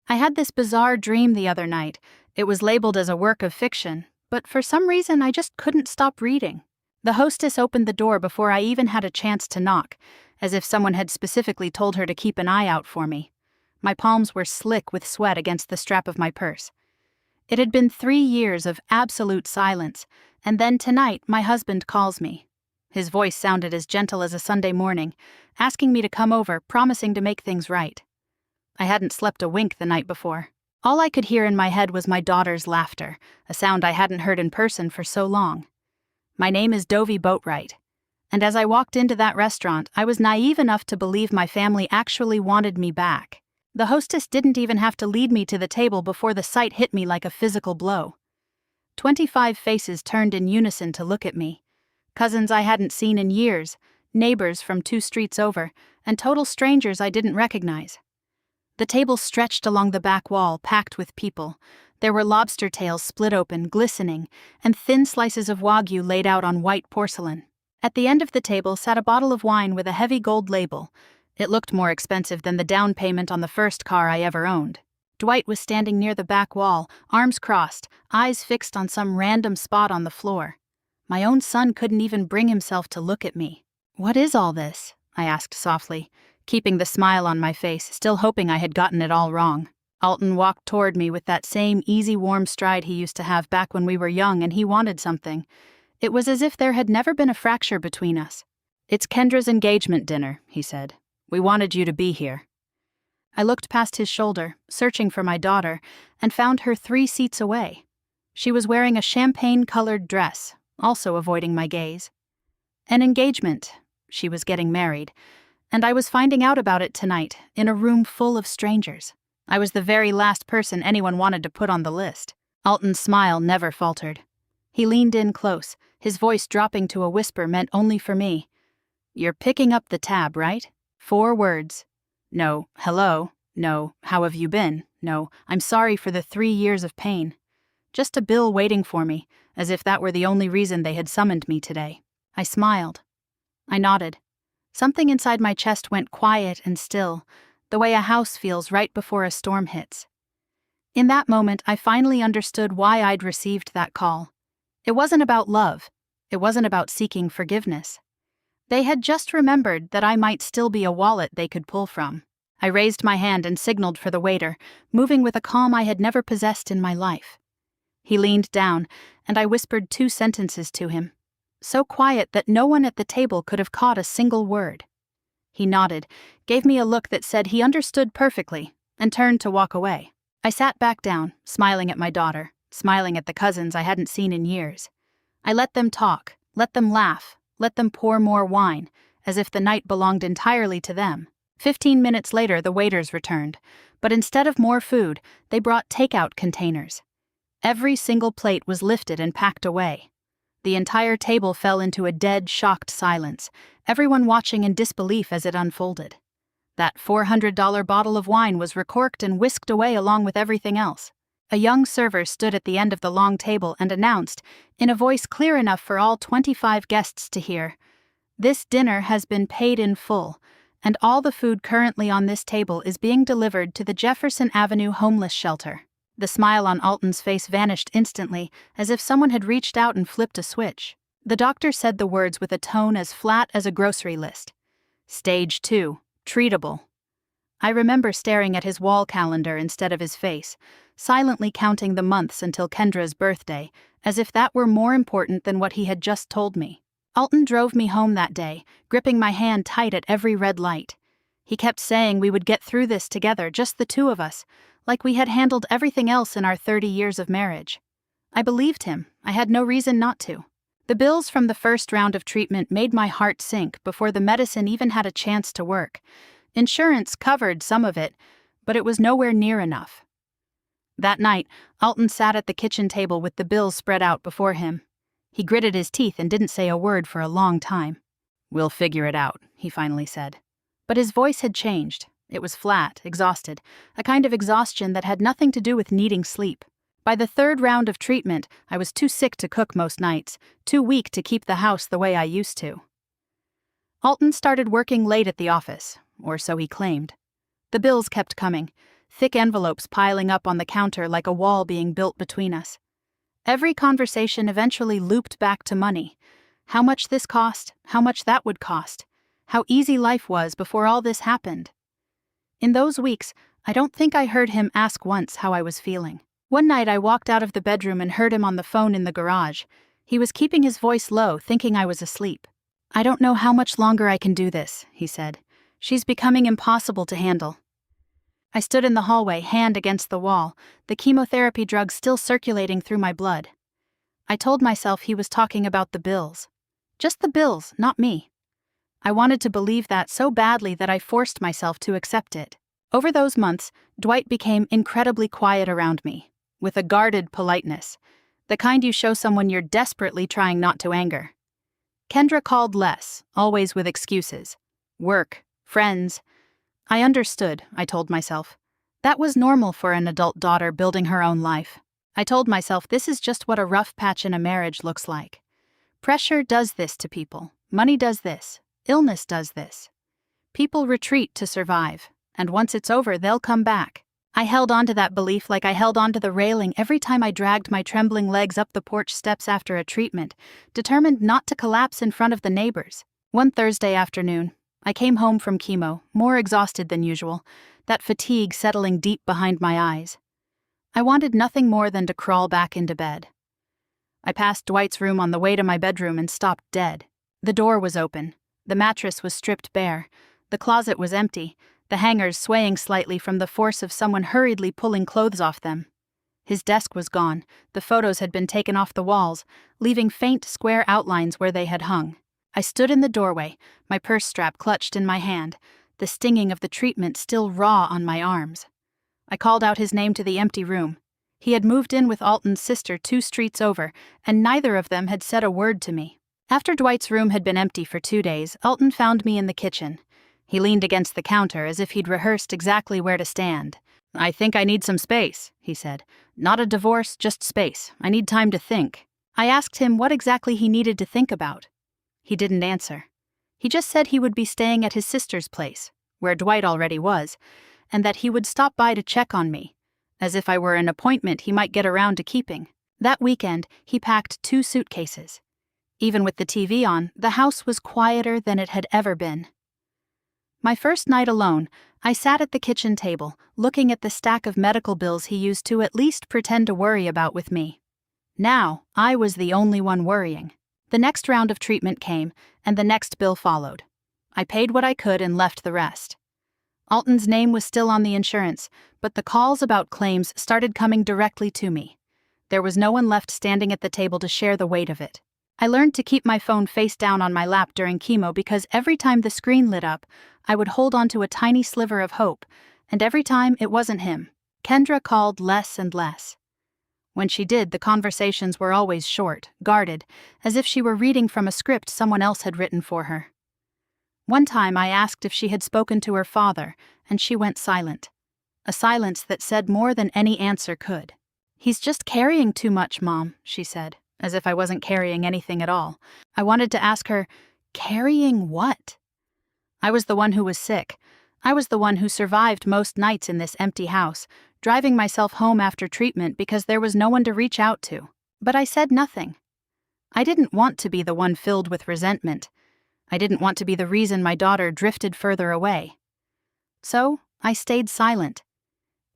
I had this bizarre dream the other night. It was labeled as a work of fiction, but for some reason I just couldn't stop reading. The hostess opened the door before I even had a chance to knock, as if someone had specifically told her to keep an eye out for me. My palms were slick with sweat against the strap of my purse. It had been 3 years of absolute silence, and then tonight my husband calls me. His voice sounded as gentle as a Sunday morning, asking me to come over, promising to make things right. I hadn't slept a wink the night before. All I could hear in my head was my daughter's laughter, a sound I hadn't heard in person for so long. My name is Dovie Boatwright, and as I walked into that restaurant, I was naive enough to believe my family actually wanted me back. The hostess didn't even have to lead me to the table before the sight hit me like a physical blow. 25 faces turned in unison to look at me. Cousins I hadn't seen in years, neighbors from 2 streets over, and total strangers I didn't recognize. The table stretched along the back wall, packed with people. There were lobster tails split open, glistening, and thin slices of wagyu laid out on white porcelain. At the end of the table sat a bottle of wine with a heavy gold label. It looked more expensive than the down payment on the first car I ever owned. Dwight was standing near the back wall, arms crossed, eyes fixed on some random spot on the floor. My own son couldn't even bring himself to look at me. "What is all this?" I asked softly, keeping the smile on my face, still hoping I had gotten it all wrong. Alton walked toward me with that same easy, warm stride he used to have back when we were young and he wanted something. It was as if there had never been a fracture between us. "It's Kendra's engagement dinner," he said. "We wanted you to be here." I looked past his shoulder, searching for my daughter, and found her 3 seats away. She was wearing a champagne-colored dress, also avoiding my gaze. An engagement. She was getting married. And I was finding out about it tonight, in a room full of strangers. I was the very last person anyone wanted to put on the list. Alton's smile never faltered. He leaned in close, his voice dropping to a whisper meant only for me. "You're picking up the tab, right? 4 words. No, hello. No, how have you been? No, I'm sorry for the 3 years of pain. Just a bill waiting for me, as if that were the only reason they had summoned me today." I smiled. I nodded. Something inside my chest went quiet and still, the way a house feels right before a storm hits. In that moment, I finally understood why I'd received that call. It wasn't about love. It wasn't about seeking forgiveness. They had just remembered that I might still be a wallet they could pull from. I raised my hand and signaled for the waiter, moving with a calm I had never possessed in my life. He leaned down, and I whispered 2 sentences to him, so quiet that no one at the table could have caught a single word. He nodded, gave me a look that said he understood perfectly, and turned to walk away. I sat back down, smiling at my daughter, smiling at the cousins I hadn't seen in years. I let them talk, let them laugh, let them pour more wine, as if the night belonged entirely to them. 15 minutes later, the waiters returned, but instead of more food, they brought takeout containers. Every single plate was lifted and packed away. The entire table fell into a dead, shocked silence, everyone watching in disbelief as it unfolded. That $400 bottle of wine was recorked and whisked away along with everything else. A young server stood at the end of the long table and announced, in a voice clear enough for all 25 guests to hear, "This dinner has been paid in full, and all the food currently on this table is being delivered to the Jefferson Avenue homeless shelter." The smile on Alton's face vanished instantly, as if someone had reached out and flipped a switch. The doctor said the words with a tone as flat as a grocery list. "Stage 2, treatable." I remember staring at his wall calendar instead of his face, silently counting the months until Kendra's birthday, as if that were more important than what he had just told me. Alton drove me home that day, gripping my hand tight at every red light. He kept saying we would get through this together, just the 2 of us, like we had handled everything else in our 30 years of marriage. I believed him. I had no reason not to. The bills from the first round of treatment made my heart sink before the medicine even had a chance to work. Insurance covered some of it, but it was nowhere near enough. That night, Alton sat at the kitchen table with the bills spread out before him. He gritted his teeth and didn't say a word for a long time. "We'll figure it out," he finally said. But his voice had changed. It was flat, exhausted, a kind of exhaustion that had nothing to do with needing sleep. By the 3rd round of treatment, I was too sick to cook most nights, too weak to keep the house the way I used to. Alton started working late at the office, or so he claimed. The bills kept coming, thick envelopes piling up on the counter like a wall being built between us. Every conversation eventually looped back to money. How much this cost, how much that would cost, how easy life was before all this happened. In those weeks, I don't think I heard him ask once how I was feeling. One night I walked out of the bedroom and heard him on the phone in the garage. He was keeping his voice low, thinking I was asleep. "I don't know how much longer I can do this," he said. "She's becoming impossible to handle." I stood in the hallway, hand against the wall, the chemotherapy drug still circulating through my blood. I told myself he was talking about the bills. Just the bills, not me. I wanted to believe that so badly that I forced myself to accept it. Over those months, Dwight became incredibly quiet around me, with a guarded politeness, the kind you show someone you're desperately trying not to anger. Kendra called less, always with excuses. Work, friends. I understood, I told myself. That was normal for an adult daughter building her own life. I told myself this is just what a rough patch in a marriage looks like. Pressure does this to people. Money does this. Illness does this. People retreat to survive, and once it's over, they'll come back. I held on to that belief like I held on to the railing every time I dragged my trembling legs up the porch steps after a treatment, determined not to collapse in front of the neighbors. One Thursday afternoon, I came home from chemo, more exhausted than usual, that fatigue settling deep behind my eyes. I wanted nothing more than to crawl back into bed. I passed Dwight's room on the way to my bedroom and stopped dead. The door was open. The mattress was stripped bare. The closet was empty, the hangers swaying slightly from the force of someone hurriedly pulling clothes off them. His desk was gone. The photos had been taken off the walls, leaving faint square outlines where they had hung. I stood in the doorway, my purse strap clutched in my hand, the stinging of the treatment still raw on my arms. I called out his name to the empty room. He had moved in with Alton's sister 2 streets over, and neither of them had said a word to me. After Dwight's room had been empty for 2 days, Alton found me in the kitchen. He leaned against the counter as if he'd rehearsed exactly where to stand. "I think I need some space," he said. "Not a divorce, just space. I need time to think." I asked him what exactly he needed to think about. He didn't answer. He just said he would be staying at his sister's place, where Dwight already was, and that he would stop by to check on me, as if I were an appointment he might get around to keeping. That weekend, he packed 2 suitcases. Even with the TV on, the house was quieter than it had ever been. My first night alone, I sat at the kitchen table, looking at the stack of medical bills he used to at least pretend to worry about with me. Now, I was the only one worrying. The next round of treatment came, and the next bill followed. I paid what I could and left the rest. Alton's name was still on the insurance, but the calls about claims started coming directly to me. There was no one left standing at the table to share the weight of it. I learned to keep my phone face down on my lap during chemo because every time the screen lit up, I would hold on to a tiny sliver of hope, and every time it wasn't him. Kendra called less and less. When she did, the conversations were always short, guarded, as if she were reading from a script someone else had written for her. One time I asked if she had spoken to her father, and she went silent. A silence that said more than any answer could. "He's just carrying too much, Mom," she said, as if I wasn't carrying anything at all. I wanted to ask her, carrying what? I was the one who was sick. I was the one who survived most nights in this empty house, driving myself home after treatment because there was no one to reach out to. But I said nothing. I didn't want to be the one filled with resentment. I didn't want to be the reason my daughter drifted further away. So, I stayed silent.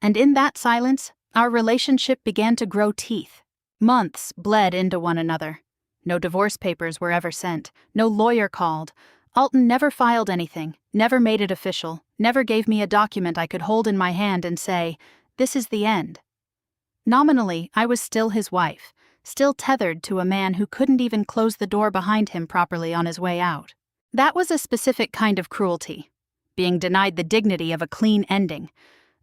And in that silence, our relationship began to grow teeth. Months bled into one another. No divorce papers were ever sent. No lawyer called. Alton never filed anything, never made it official, never gave me a document I could hold in my hand and say, "This is the end." Nominally, I was still his wife, still tethered to a man who couldn't even close the door behind him properly on his way out. That was a specific kind of cruelty, being denied the dignity of a clean ending.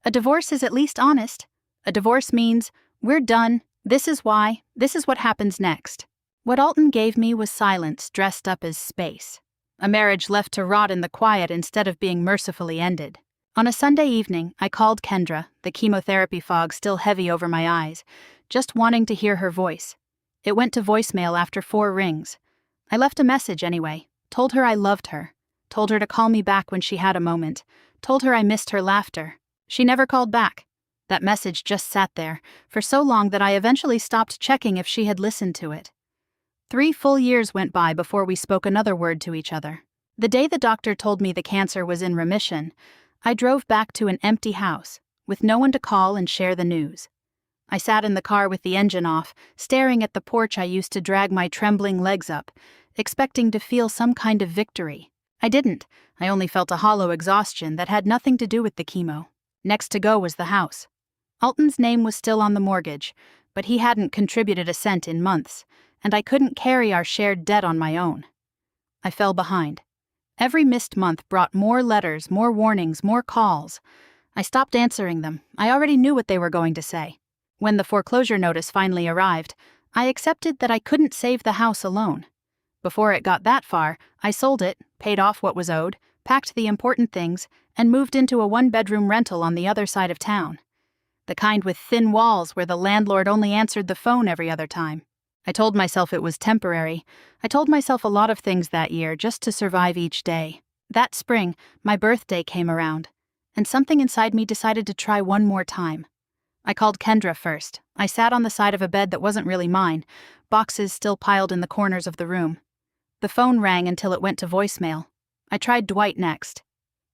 A divorce is at least honest. A divorce means, we're done, this is why, this is what happens next. What Alton gave me was silence dressed up as space. A marriage left to rot in the quiet instead of being mercifully ended. On a Sunday evening, I called Kendra, the chemotherapy fog still heavy over my eyes, just wanting to hear her voice. It went to voicemail after 4 rings. I left a message anyway, told her I loved her, told her to call me back when she had a moment, told her I missed her laughter. She never called back. That message just sat there, for so long that I eventually stopped checking if she had listened to it. 3 full years went by before we spoke another word to each other. The day the doctor told me the cancer was in remission, I drove back to an empty house, with no one to call and share the news. I sat in the car with the engine off, staring at the porch I used to drag my trembling legs up, expecting to feel some kind of victory. I didn't. I only felt a hollow exhaustion that had nothing to do with the chemo. Next to go was the house. Alton's name was still on the mortgage, but he hadn't contributed a cent in months, and I couldn't carry our shared debt on my own. I fell behind. Every missed month brought more letters, more warnings, more calls. I stopped answering them. I already knew what they were going to say. When the foreclosure notice finally arrived, I accepted that I couldn't save the house alone. Before it got that far, I sold it, paid off what was owed, packed the important things, and moved into a 1-bedroom rental on the other side of town. The kind with thin walls where the landlord only answered the phone every other time. I told myself it was temporary. I told myself a lot of things that year just to survive each day. That spring, my birthday came around, and something inside me decided to try one more time. I called Kendra first. I sat on the side of a bed that wasn't really mine, boxes still piled in the corners of the room. The phone rang until it went to voicemail. I tried Dwight next.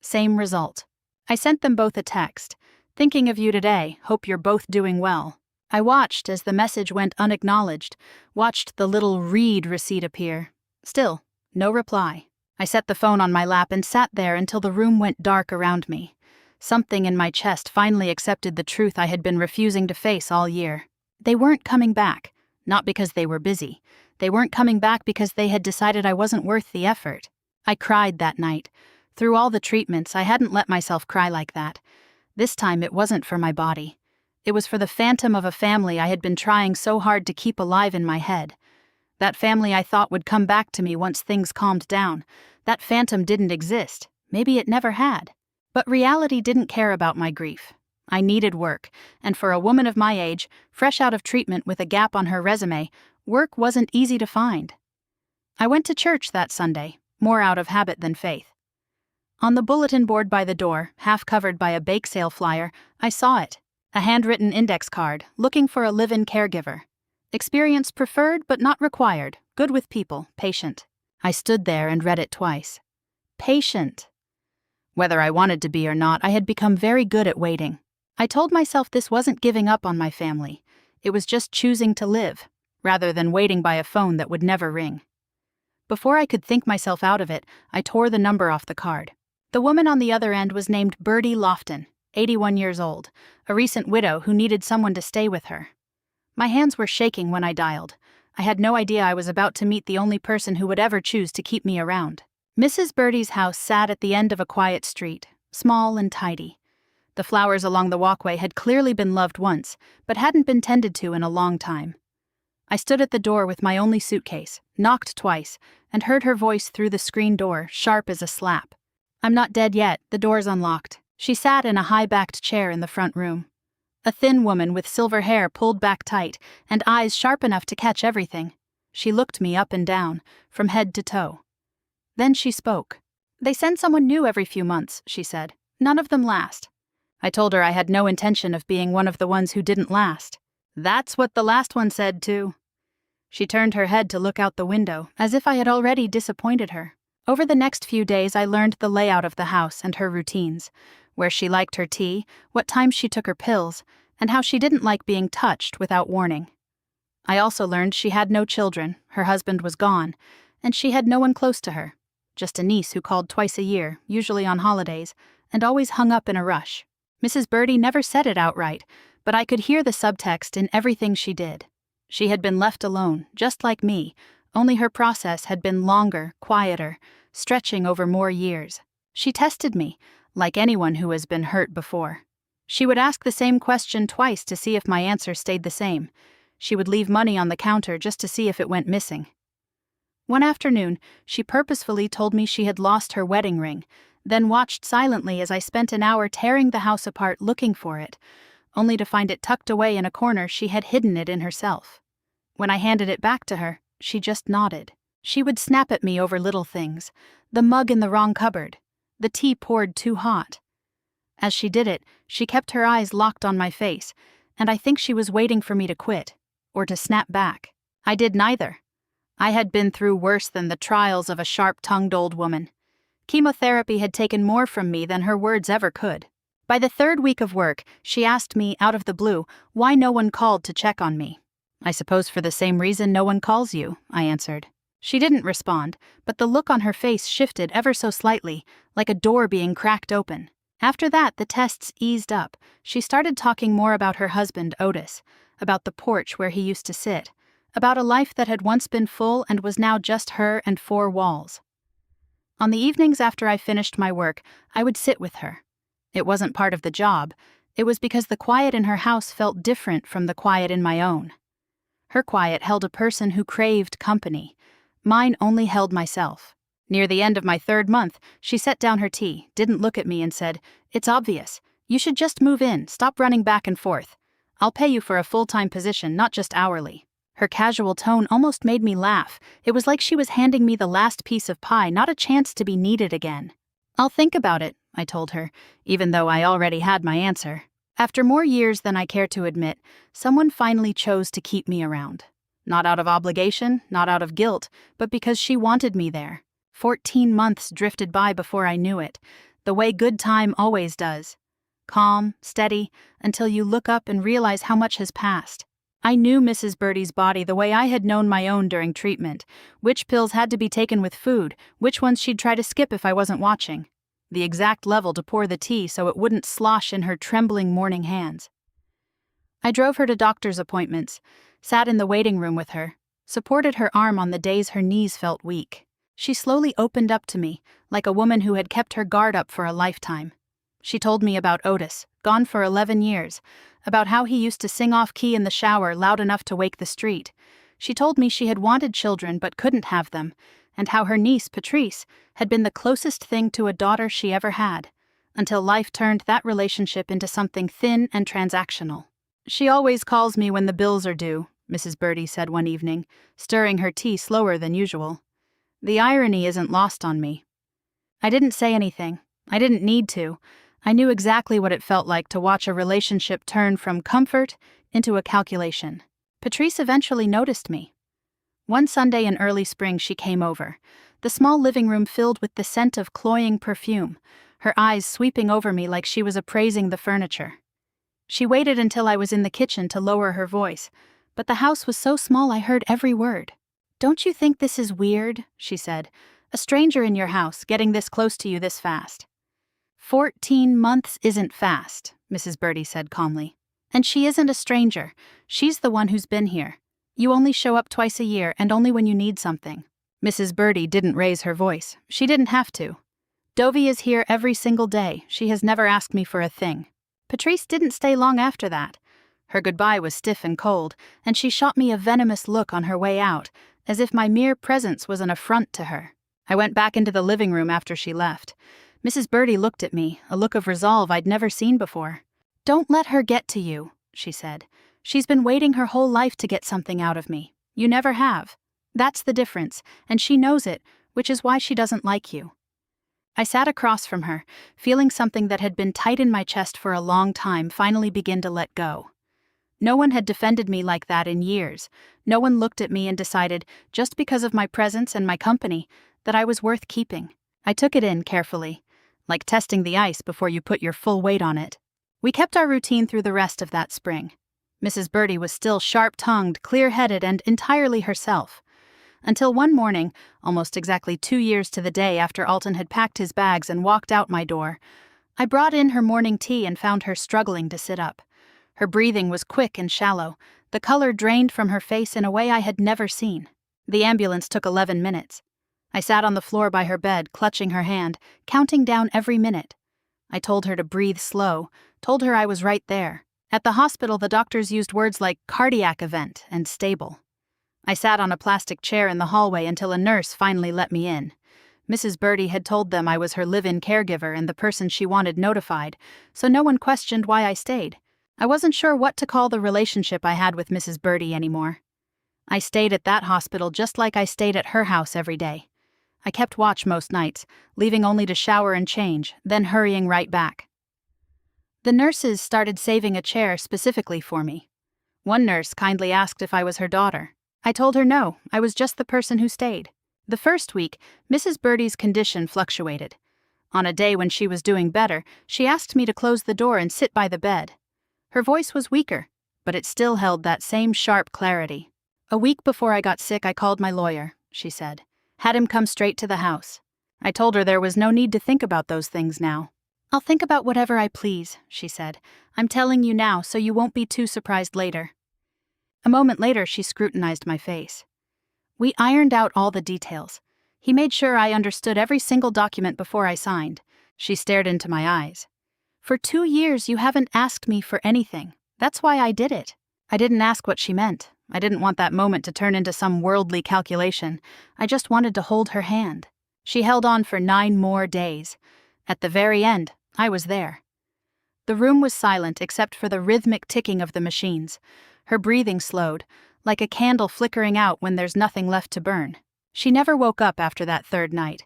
Same result. I sent them both a text. Thinking of you today, hope you're both doing well. I watched as the message went unacknowledged, watched the little read receipt appear. Still, no reply. I set the phone on my lap and sat there until the room went dark around me. Something in my chest finally accepted the truth I had been refusing to face all year. They weren't coming back, not because they were busy. They weren't coming back because they had decided I wasn't worth the effort. I cried that night. Through all the treatments, I hadn't let myself cry like that. This time it wasn't for my body. It was for the phantom of a family I had been trying so hard to keep alive in my head. That family I thought would come back to me once things calmed down. That phantom didn't exist. Maybe it never had. But reality didn't care about my grief. I needed work, and for a woman of my age, fresh out of treatment with a gap on her resume, work wasn't easy to find. I went to church that Sunday, more out of habit than faith. On the bulletin board by the door, half covered by a bake sale flyer, I saw it. A handwritten index card, looking for a live-in caregiver. Experience preferred but not required, good with people, patient. I stood there and read it twice. Patient. Whether I wanted to be or not, I had become very good at waiting. I told myself this wasn't giving up on my family. It was just choosing to live, rather than waiting by a phone that would never ring. Before I could think myself out of it, I tore the number off the card. The woman on the other end was named Birdie Lofton, 81 years old, a recent widow who needed someone to stay with her. My hands were shaking when I dialed. I had no idea I was about to meet the only person who would ever choose to keep me around. Mrs. Birdie's house sat at the end of a quiet street, small and tidy. The flowers along the walkway had clearly been loved once, but hadn't been tended to in a long time. I stood at the door with my only suitcase, knocked twice, and heard her voice through the screen door, sharp as a slap. I'm not dead yet, the door's unlocked. She sat in a high-backed chair in the front room. A thin woman with silver hair pulled back tight and eyes sharp enough to catch everything. She looked me up and down, from head to toe. Then she spoke. They send someone new every few months, she said. None of them last. I told her I had no intention of being one of the ones who didn't last. That's what the last one said, too. She turned her head to look out the window, as if I had already disappointed her. Over the next few days, I learned the layout of the house and her routines, where she liked her tea, what times she took her pills, and how she didn't like being touched without warning. I also learned she had no children, her husband was gone, and she had no one close to her, just a niece who called twice a year, usually on holidays, and always hung up in a rush. Mrs. Birdie never said it outright, but I could hear the subtext in everything she did. She had been left alone, just like me, only her process had been longer, quieter, stretching over more years. She tested me, like anyone who has been hurt before. She would ask the same question twice to see if my answer stayed the same. She would leave money on the counter just to see if it went missing. One afternoon, she purposefully told me she had lost her wedding ring, then watched silently as I spent an hour tearing the house apart looking for it, only to find it tucked away in a corner she had hidden it in herself. When I handed it back to her, she just nodded. She would snap at me over little things, the mug in the wrong cupboard, the tea poured too hot. As she did it, She kept her eyes locked on my face, and I think she was waiting for me to quit, or to snap back. I did neither. I had been through worse than the trials of a sharp-tongued old woman. Chemotherapy had taken more from me than her words ever could. By the third week of work, she asked me, out of the blue, why no one called to check on me. "I suppose for the same reason no one calls you," I answered. She didn't respond, but the look on her face shifted ever so slightly, like a door being cracked open. After that, the tests eased up. She started talking more about her husband, Otis, about the porch where he used to sit, about a life that had once been full and was now just her and four walls. On the evenings after I finished my work, I would sit with her. It wasn't part of the job. It was because the quiet in her house felt different from the quiet in my own. Her quiet held a person who craved company. Mine only held myself. Near the end of my 3rd month, she set down her tea, didn't look at me, and said, "It's obvious. You should just move in, stop running back and forth. I'll pay you for a full-time position, not just hourly." Her casual tone almost made me laugh. It was like she was handing me the last piece of pie, not a chance to be needed again. "I'll think about it," I told her, even though I already had my answer. After more years than I care to admit, someone finally chose to keep me around. Not out of obligation, not out of guilt, but because she wanted me there. 14 months drifted by before I knew it, the way good time always does. Calm, steady, until you look up and realize how much has passed. I knew Mrs. Birdie's body the way I had known my own during treatment, which pills had to be taken with food, which ones she'd try to skip if I wasn't watching. The exact level to pour the tea so it wouldn't slosh in her trembling morning hands. I drove her to doctor's appointments, sat in the waiting room with her, supported her arm on the days her knees felt weak. She slowly opened up to me, like a woman who had kept her guard up for a lifetime. She told me about Otis, gone for 11 years, about how he used to sing off-key in the shower loud enough to wake the street. She told me she had wanted children but couldn't have them, and how her niece, Patrice, had been the closest thing to a daughter she ever had, until life turned that relationship into something thin and transactional. "She always calls me when the bills are due," Mrs. Birdie said one evening, stirring her tea slower than usual. "The irony isn't lost on me." I didn't say anything. I didn't need to. I knew exactly what it felt like to watch a relationship turn from comfort into a calculation. Patrice eventually noticed me. One Sunday in early spring she came over, the small living room filled with the scent of cloying perfume, her eyes sweeping over me like she was appraising the furniture. She waited until I was in the kitchen to lower her voice, but the house was so small I heard every word. "Don't you think this is weird?" she said. "A stranger in your house, getting this close to you this fast." 14 months isn't fast, Mrs. Birdie said calmly. "And she isn't a stranger. She's the one who's been here. You only show up twice a year and only when you need something." Mrs. Birdie didn't raise her voice. She didn't have to. "Dovie is here every single day. She has never asked me for a thing." Patrice didn't stay long after that. Her goodbye was stiff and cold, and she shot me a venomous look on her way out, as if my mere presence was an affront to her. I went back into the living room after she left. Mrs. Birdie looked at me, a look of resolve I'd never seen before. "Don't let her get to you," she said. "She's been waiting her whole life to get something out of me. You never have. That's the difference, and she knows it, which is why she doesn't like you." I sat across from her, feeling something that had been tight in my chest for a long time finally begin to let go. No one had defended me like that in years. No one looked at me and decided, just because of my presence and my company, that I was worth keeping. I took it in carefully, like testing the ice before you put your full weight on it. We kept our routine through the rest of that spring. Mrs. Birdie was still sharp-tongued, clear-headed, and entirely herself. Until one morning, almost exactly 2 years to the day after Alton had packed his bags and walked out my door, I brought in her morning tea and found her struggling to sit up. Her breathing was quick and shallow, the color drained from her face in a way I had never seen. The ambulance took 11 minutes. I sat on the floor by her bed, clutching her hand, counting down every minute. I told her to breathe slow, told her I was right there. At the hospital, the doctors used words like cardiac event and stable. I sat on a plastic chair in the hallway until a nurse finally let me in. Mrs. Birdie had told them I was her live-in caregiver and the person she wanted notified, so no one questioned why I stayed. I wasn't sure what to call the relationship I had with Mrs. Birdie anymore. I stayed at that hospital just like I stayed at her house every day. I kept watch most nights, leaving only to shower and change, then hurrying right back. The nurses started saving a chair specifically for me. One nurse kindly asked if I was her daughter. I told her no, I was just the person who stayed. The first week, Mrs. Birdie's condition fluctuated. On a day when she was doing better, she asked me to close the door and sit by the bed. Her voice was weaker, but it still held that same sharp clarity. "A week before I got sick, I called my lawyer," she said. "Had him come straight to the house." I told her there was no need to think about those things now. "I'll think about whatever I please," she said. "I'm telling you now so you won't be too surprised later." A moment later, she scrutinized my face. We ironed out all the details. He made sure I understood every single document before I signed. She stared into my eyes. "For 2 years you haven't asked me for anything. That's why I did it." I didn't ask what she meant. I didn't want that moment to turn into some worldly calculation. I just wanted to hold her hand. She held on for 9 more days. At the very end, I was there. The room was silent except for the rhythmic ticking of the machines. Her breathing slowed, like a candle flickering out when there's nothing left to burn. She never woke up after that third night.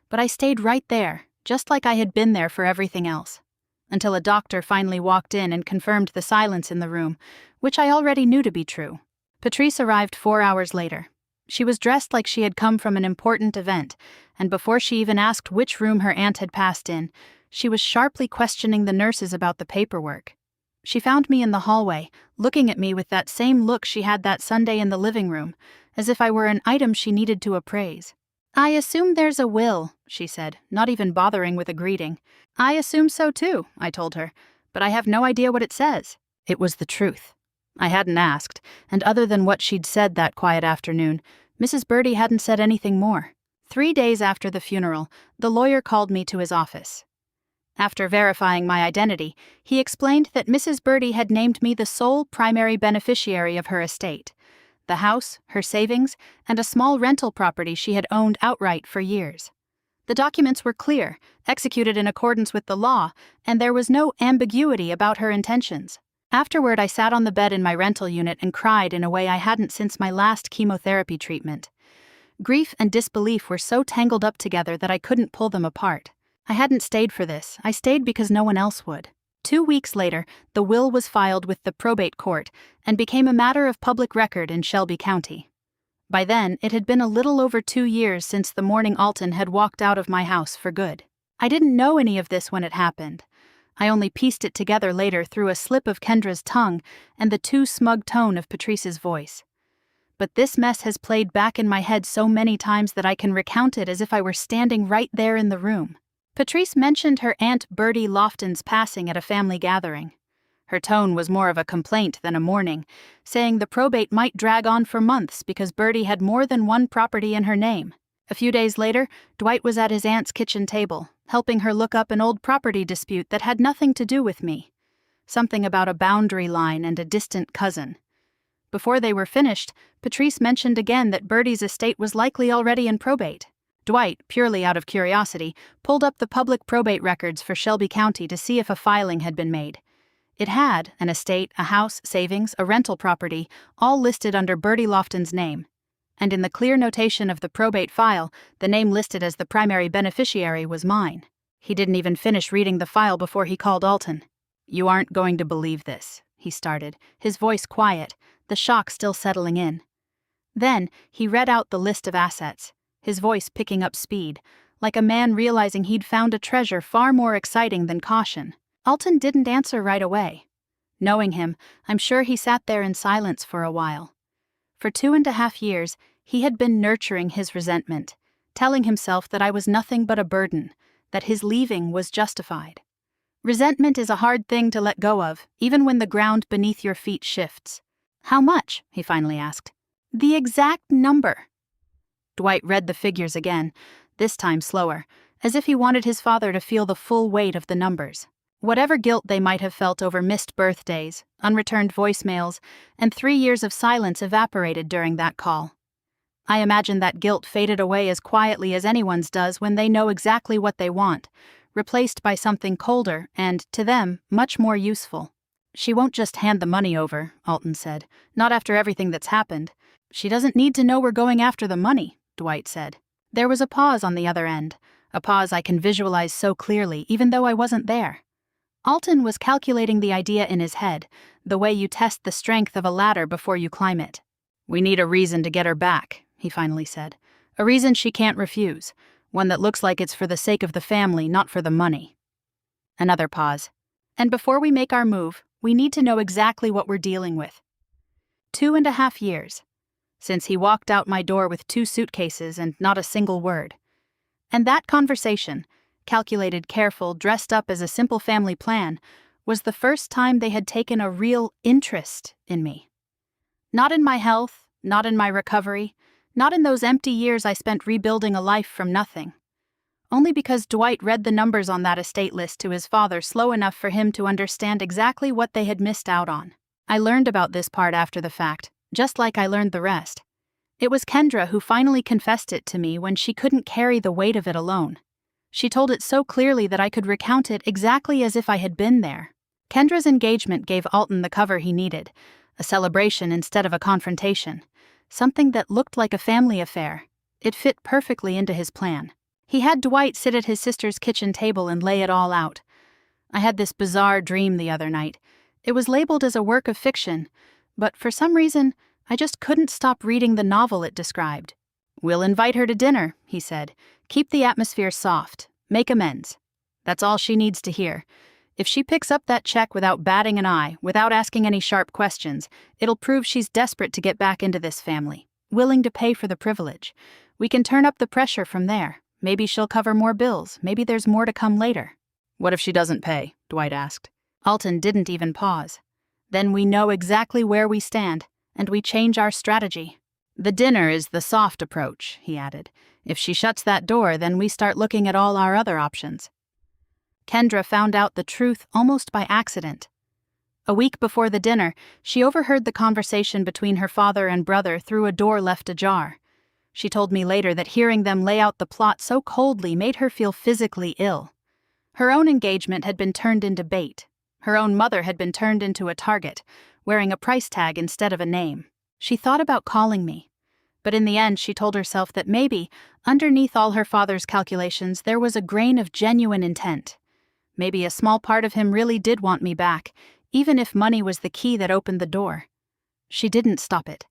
But I stayed right there, just like I had been there for everything else. Until a doctor finally walked in and confirmed the silence in the room, which I already knew to be true. Patrice arrived 4 hours later. She was dressed like she had come from an important event, and before she even asked which room her aunt had passed in, she was sharply questioning the nurses about the paperwork. She found me in the hallway, looking at me with that same look she had that Sunday in the living room, as if I were an item she needed to appraise. "I assume there's a will," she said, not even bothering with a greeting. "I assume so too," I told her, "but I have no idea what it says." It was the truth. I hadn't asked, and other than what she'd said that quiet afternoon, Mrs. Birdie hadn't said anything more. 3 days after the funeral, the lawyer called me to his office. After verifying my identity, he explained that Mrs. Birdie had named me the sole primary beneficiary of her estate: the house, her savings, and a small rental property she had owned outright for years. The documents were clear, executed in accordance with the law, and there was no ambiguity about her intentions. Afterward, I sat on the bed in my rental unit and cried in a way I hadn't since my last chemotherapy treatment. Grief and disbelief were so tangled up together that I couldn't pull them apart. I hadn't stayed for this. I stayed because no one else would. 2 weeks later, the will was filed with the probate court and became a matter of public record in Shelby County. By then, it had been a little over 2 years since the morning Alton had walked out of my house for good. I didn't know any of this when it happened. I only pieced it together later through a slip of Kendra's tongue and the too smug tone of Patrice's voice. But this mess has played back in my head so many times that I can recount it as if I were standing right there in the room. Patrice mentioned her Aunt Birdie Lofton's passing at a family gathering. Her tone was more of a complaint than a mourning, saying the probate might drag on for months because Birdie had more than one property in her name. A few days later, Dwight was at his aunt's kitchen table, helping her look up an old property dispute that had nothing to do with me. Something about a boundary line and a distant cousin. Before they were finished, Patrice mentioned again that Birdie's estate was likely already in probate. Dwight, purely out of curiosity, pulled up the public probate records for Shelby County to see if a filing had been made. It had an estate, a house, savings, a rental property, all listed under Birdie Lofton's name. And in the clear notation of the probate file, the name listed as the primary beneficiary was mine. He didn't even finish reading the file before he called Alton. "You aren't going to believe this," he started, his voice quiet, the shock still settling in. Then, he read out the list of assets, his voice picking up speed, like a man realizing he'd found a treasure far more exciting than caution. Alton didn't answer right away. Knowing him, I'm sure he sat there in silence for a while. For 2.5 years, he had been nurturing his resentment, telling himself that I was nothing but a burden, that his leaving was justified. Resentment is a hard thing to let go of, even when the ground beneath your feet shifts. "How much?" he finally asked. "The exact number." Dwight read the figures again, this time slower, as if he wanted his father to feel the full weight of the numbers. Whatever guilt they might have felt over missed birthdays, unreturned voicemails, and 3 years of silence evaporated during that call. I imagine that guilt faded away as quietly as anyone's does when they know exactly what they want, replaced by something colder and, to them, much more useful. "She won't just hand the money over," Alton said, "not after everything that's happened." "She doesn't need to know we're going after the money," Dwight said. There was a pause on the other end, a pause I can visualize so clearly even though I wasn't there. Alton was calculating the idea in his head, the way you test the strength of a ladder before you climb it. "We need a reason to get her back," he finally said. "A reason she can't refuse. One that looks like it's for the sake of the family, not for the money." Another pause. "And before we make our move, we need to know exactly what we're dealing with." 2.5 years. Since he walked out my door with 2 suitcases and not a single word. And that conversation, calculated, careful, dressed up as a simple family plan, was the first time they had taken a real interest in me. Not in my health, not in my recovery, not in those empty years I spent rebuilding a life from nothing. Only because Dwight read the numbers on that estate list to his father slow enough for him to understand exactly what they had missed out on. I learned about this part after the fact, just like I learned the rest. It was Kendra who finally confessed it to me when she couldn't carry the weight of it alone. She told it so clearly that I could recount it exactly as if I had been there. Kendra's engagement gave Alton the cover he needed, a celebration instead of a confrontation, something that looked like a family affair. It fit perfectly into his plan. He had Dwight sit at his sister's kitchen table and lay it all out. I had this bizarre dream the other night. It was labeled as a work of fiction, but for some reason, I just couldn't stop reading the novel it described. "We'll invite her to dinner," he said. "Keep the atmosphere soft. Make amends. That's all she needs to hear. If she picks up that check without batting an eye, without asking any sharp questions, it'll prove she's desperate to get back into this family, willing to pay for the privilege. We can turn up the pressure from there. Maybe she'll cover more bills. Maybe there's more to come later." "What if she doesn't pay?" Dwight asked. Alton didn't even pause. "Then we know exactly where we stand, and we change our strategy. The dinner is the soft approach," he added. "If she shuts that door, then we start looking at all our other options." Kendra found out the truth almost by accident. A week before the dinner, she overheard the conversation between her father and brother through a door left ajar. She told me later that hearing them lay out the plot so coldly made her feel physically ill. Her own engagement had been turned into bait. Her own mother had been turned into a target, wearing a price tag instead of a name. She thought about calling me, but in the end she told herself that maybe, underneath all her father's calculations, there was a grain of genuine intent. Maybe a small part of him really did want me back, even if money was the key that opened the door. She didn't stop it.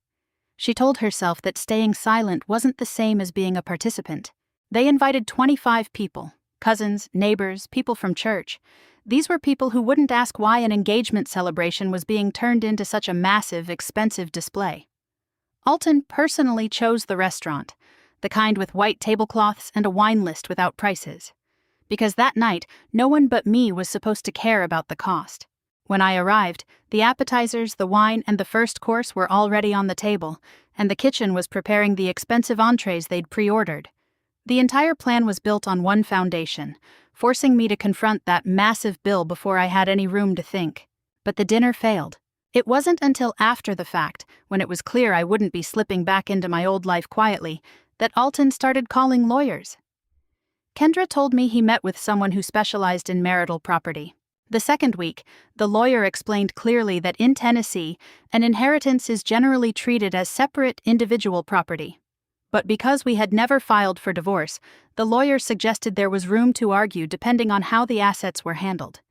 She told herself that staying silent wasn't the same as being a participant. They invited 25 people, cousins, neighbors, people from church. These were people who wouldn't ask why an engagement celebration was being turned into such a massive, expensive display. Alton personally chose the restaurant, the kind with white tablecloths and a wine list without prices. Because that night, no one but me was supposed to care about the cost. When I arrived, the appetizers, the wine, and the first course were already on the table, and the kitchen was preparing the expensive entrees they'd pre-ordered. The entire plan was built on one foundation, forcing me to confront that massive bill before I had any room to think. But the dinner failed. It wasn't until after the fact, when it was clear I wouldn't be slipping back into my old life quietly, that Alton started calling lawyers. Kendra told me he met with someone who specialized in marital property. The second week, the lawyer explained clearly that in Tennessee, an inheritance is generally treated as separate individual property. But because we had never filed for divorce, the lawyer suggested there was room to argue depending on how the assets were handled.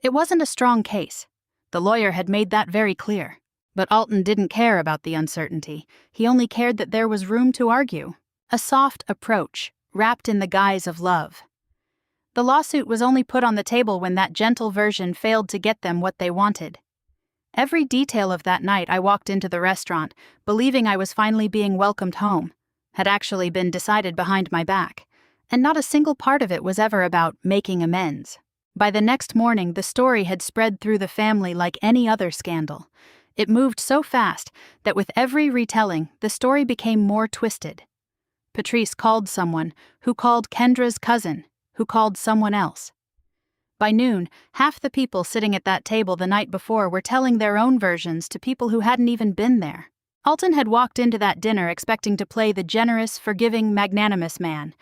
It wasn't a strong case. The lawyer had made that very clear. But Alton didn't care about the uncertainty. He only cared that there was room to argue. A soft approach, wrapped in the guise of love. The lawsuit was only put on the table when that gentle version failed to get them what they wanted. Every detail of that night I walked into the restaurant, believing I was finally being welcomed home, had actually been decided behind my back, and not a single part of it was ever about making amends. By the next morning, the story had spread through the family like any other scandal. It moved so fast that with every retelling, the story became more twisted. Patrice called someone, who called Kendra's cousin, who called someone else. By noon, half the people sitting at that table the night before were telling their own versions to people who hadn't even been there. Alton had walked into that dinner expecting to play the generous, forgiving, magnanimous man.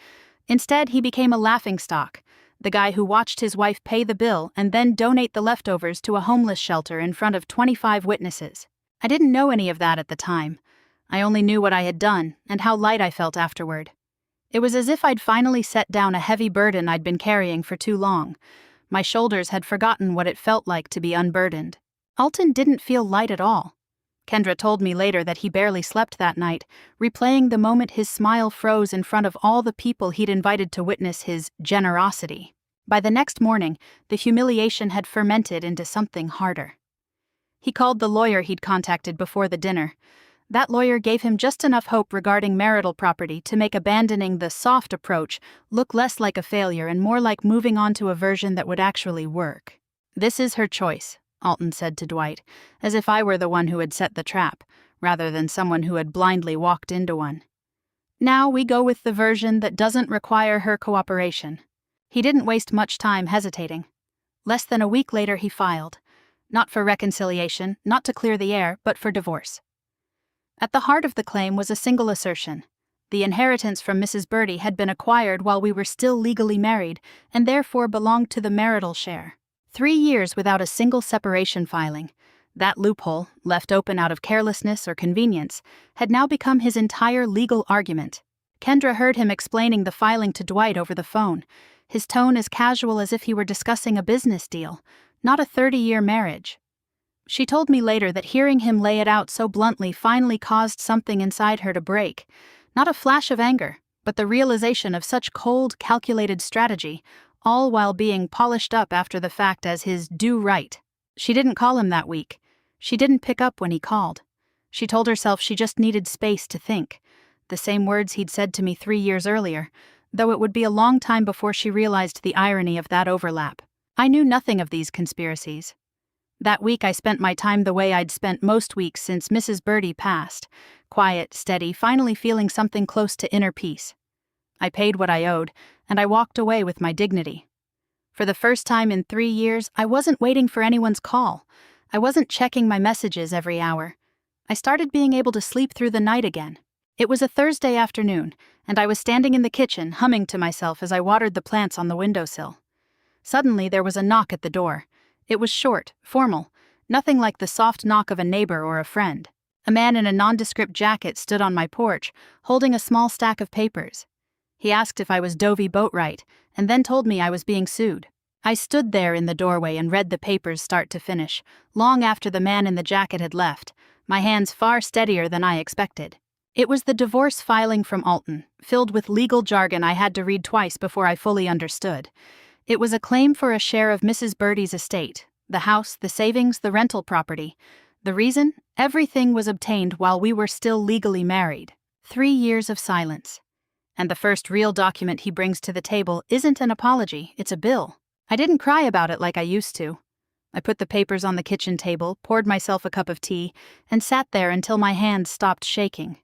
Instead, he became a laughingstock, the guy who watched his wife pay the bill and then donate the leftovers to a homeless shelter in front of 25 witnesses. I didn't know any of that at the time. I only knew what I had done and how light I felt afterward. It was as if I'd finally set down a heavy burden I'd been carrying for too long. My shoulders had forgotten what it felt like to be unburdened. Alton didn't feel light at all. Kendra told me later that he barely slept that night, replaying the moment his smile froze in front of all the people he'd invited to witness his generosity. By the next morning, the humiliation had fermented into something harder. He called the lawyer he'd contacted before the dinner. That lawyer gave him just enough hope regarding marital property to make abandoning the soft approach look less like a failure and more like moving on to a version that would actually work. "This is her choice," Alton said to Dwight, as if I were the one who had set the trap, rather than someone who had blindly walked into one. "Now we go with the version that doesn't require her cooperation." He didn't waste much time hesitating. Less than a week later he filed. Not for reconciliation, not to clear the air, but for divorce. At the heart of the claim was a single assertion. The inheritance from Mrs. Birdie had been acquired while we were still legally married, and therefore belonged to the marital share. 3 years without a single separation filing. That loophole, left open out of carelessness or convenience, had now become his entire legal argument. Kendra heard him explaining the filing to Dwight over the phone, his tone as casual as if he were discussing a business deal, not a 30-year marriage. She told me later that hearing him lay it out so bluntly finally caused something inside her to break. Not a flash of anger, but the realization of such cold, calculated strategy, all while being polished up after the fact as his do right. She didn't call him that week. She didn't pick up when he called. She told herself she just needed space to think. The same words he'd said to me 3 years earlier, though it would be a long time before she realized the irony of that overlap. I knew nothing of these conspiracies. That week I spent my time the way I'd spent most weeks since Mrs. Birdie passed, quiet, steady, finally feeling something close to inner peace. I paid what I owed, and I walked away with my dignity. For the first time in 3 years, I wasn't waiting for anyone's call. I wasn't checking my messages every hour. I started being able to sleep through the night again. It was a Thursday afternoon, and I was standing in the kitchen, humming to myself as I watered the plants on the windowsill. Suddenly there was a knock at the door. It was short, formal, nothing like the soft knock of a neighbor or a friend. A man in a nondescript jacket stood on my porch, holding a small stack of papers. He asked if I was Dovey Boatwright, and then told me I was being sued. I stood there in the doorway and read the papers start to finish, long after the man in the jacket had left, my hands far steadier than I expected. It was the divorce filing from Alton, filled with legal jargon I had to read twice before I fully understood. It was a claim for a share of Mrs. Birdie's estate, the house, the savings, the rental property. The reason? Everything was obtained while we were still legally married. 3 years of silence. And the first real document he brings to the table isn't an apology, it's a bill. I didn't cry about it like I used to. I put the papers on the kitchen table, poured myself a cup of tea, and sat there until my hands stopped shaking.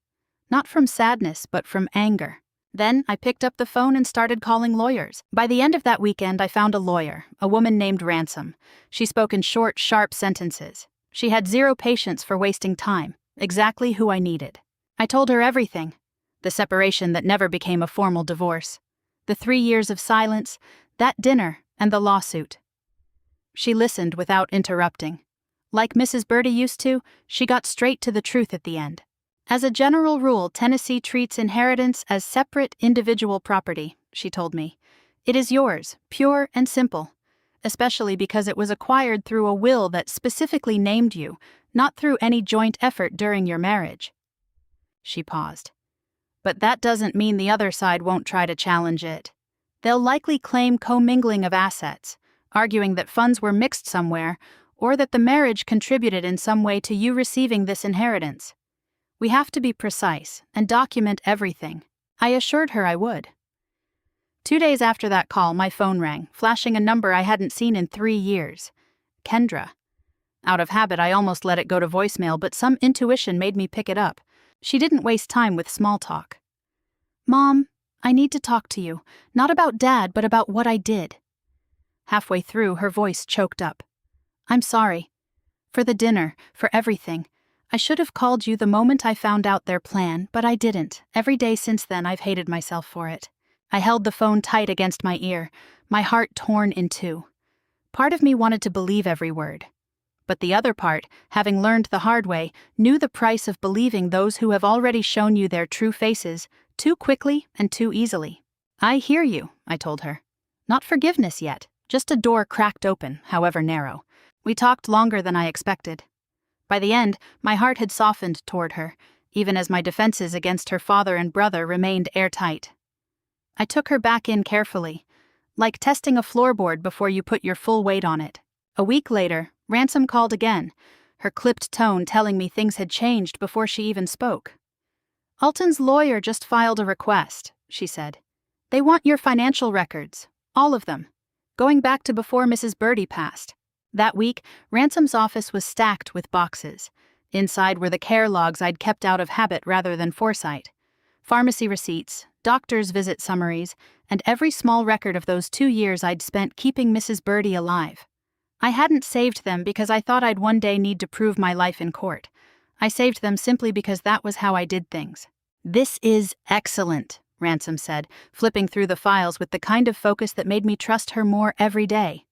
Not from sadness, but from anger. Then I picked up the phone and started calling lawyers. By the end of that weekend, I found a lawyer, a woman named Ransom. She spoke in short, sharp sentences. She had zero patience for wasting time, exactly who I needed. I told her everything. The separation that never became a formal divorce. The 3 years of silence, that dinner, and the lawsuit. She listened without interrupting. Like Mrs. Birdie used to, she got straight to the truth at the end. As a general rule, Tennessee treats inheritance as separate individual property, she told me. It is yours, pure and simple, especially because it was acquired through a will that specifically named you, not through any joint effort during your marriage. She paused. But that doesn't mean the other side won't try to challenge it. They'll likely claim commingling of assets, arguing that funds were mixed somewhere, or that the marriage contributed in some way to you receiving this inheritance. We have to be precise and document everything. I assured her I would. 2 days after that call, my phone rang, flashing a number I hadn't seen in 3 years. Kendra. Out of habit, I almost let it go to voicemail, but some intuition made me pick it up. She didn't waste time with small talk. "Mom, I need to talk to you, not about Dad, but about what I did." Halfway through, her voice choked up. "I'm sorry. For the dinner, for everything. I should have called you the moment I found out their plan, but I didn't. Every day since then, I've hated myself for it." I held the phone tight against my ear, my heart torn in two. Part of me wanted to believe every word. But the other part, having learned the hard way, knew the price of believing those who have already shown you their true faces, too quickly and too easily. "I hear you," I told her. "Not forgiveness yet, Just a door cracked open, however narrow. We talked longer than I expected. By the end, my heart had softened toward her, even as my defenses against her father and brother remained airtight. I took her back in carefully, like testing a floorboard before you put your full weight on it. A week later, Ransom called again, her clipped tone telling me things had changed before she even spoke. "Alton's lawyer just filed a request," she said. "They want your financial records, all of them, going back to before Mrs. Birdie passed." That week, Ransom's office was stacked with boxes. Inside were the care logs I'd kept out of habit rather than foresight. Pharmacy receipts, doctor's visit summaries, and every small record of those 2 years I'd spent keeping Mrs. Birdie alive. I hadn't saved them because I thought I'd one day need to prove my life in court. I saved them simply because that was how I did things. "This is excellent," Ransom said, flipping through the files with the kind of focus that made me trust her more every day.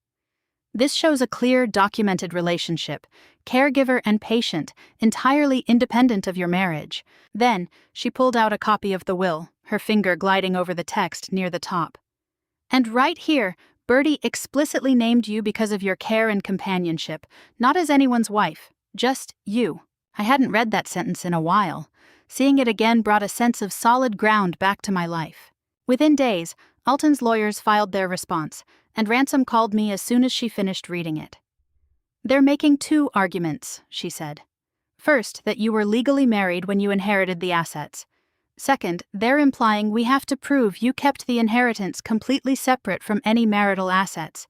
"This shows a clear, documented relationship, caregiver and patient, entirely independent of your marriage." Then, she pulled out a copy of the will, her finger gliding over the text near the top. "And right here, Birdie explicitly named you because of your care and companionship, not as anyone's wife, just you." I hadn't read that sentence in a while. Seeing it again brought a sense of solid ground back to my life. Within days, Alton's lawyers filed their response, and Ransom called me as soon as she finished reading it. "They're making 2 arguments," she said. "First, that you were legally married when you inherited the assets. Second, they're implying we have to prove you kept the inheritance completely separate from any marital assets.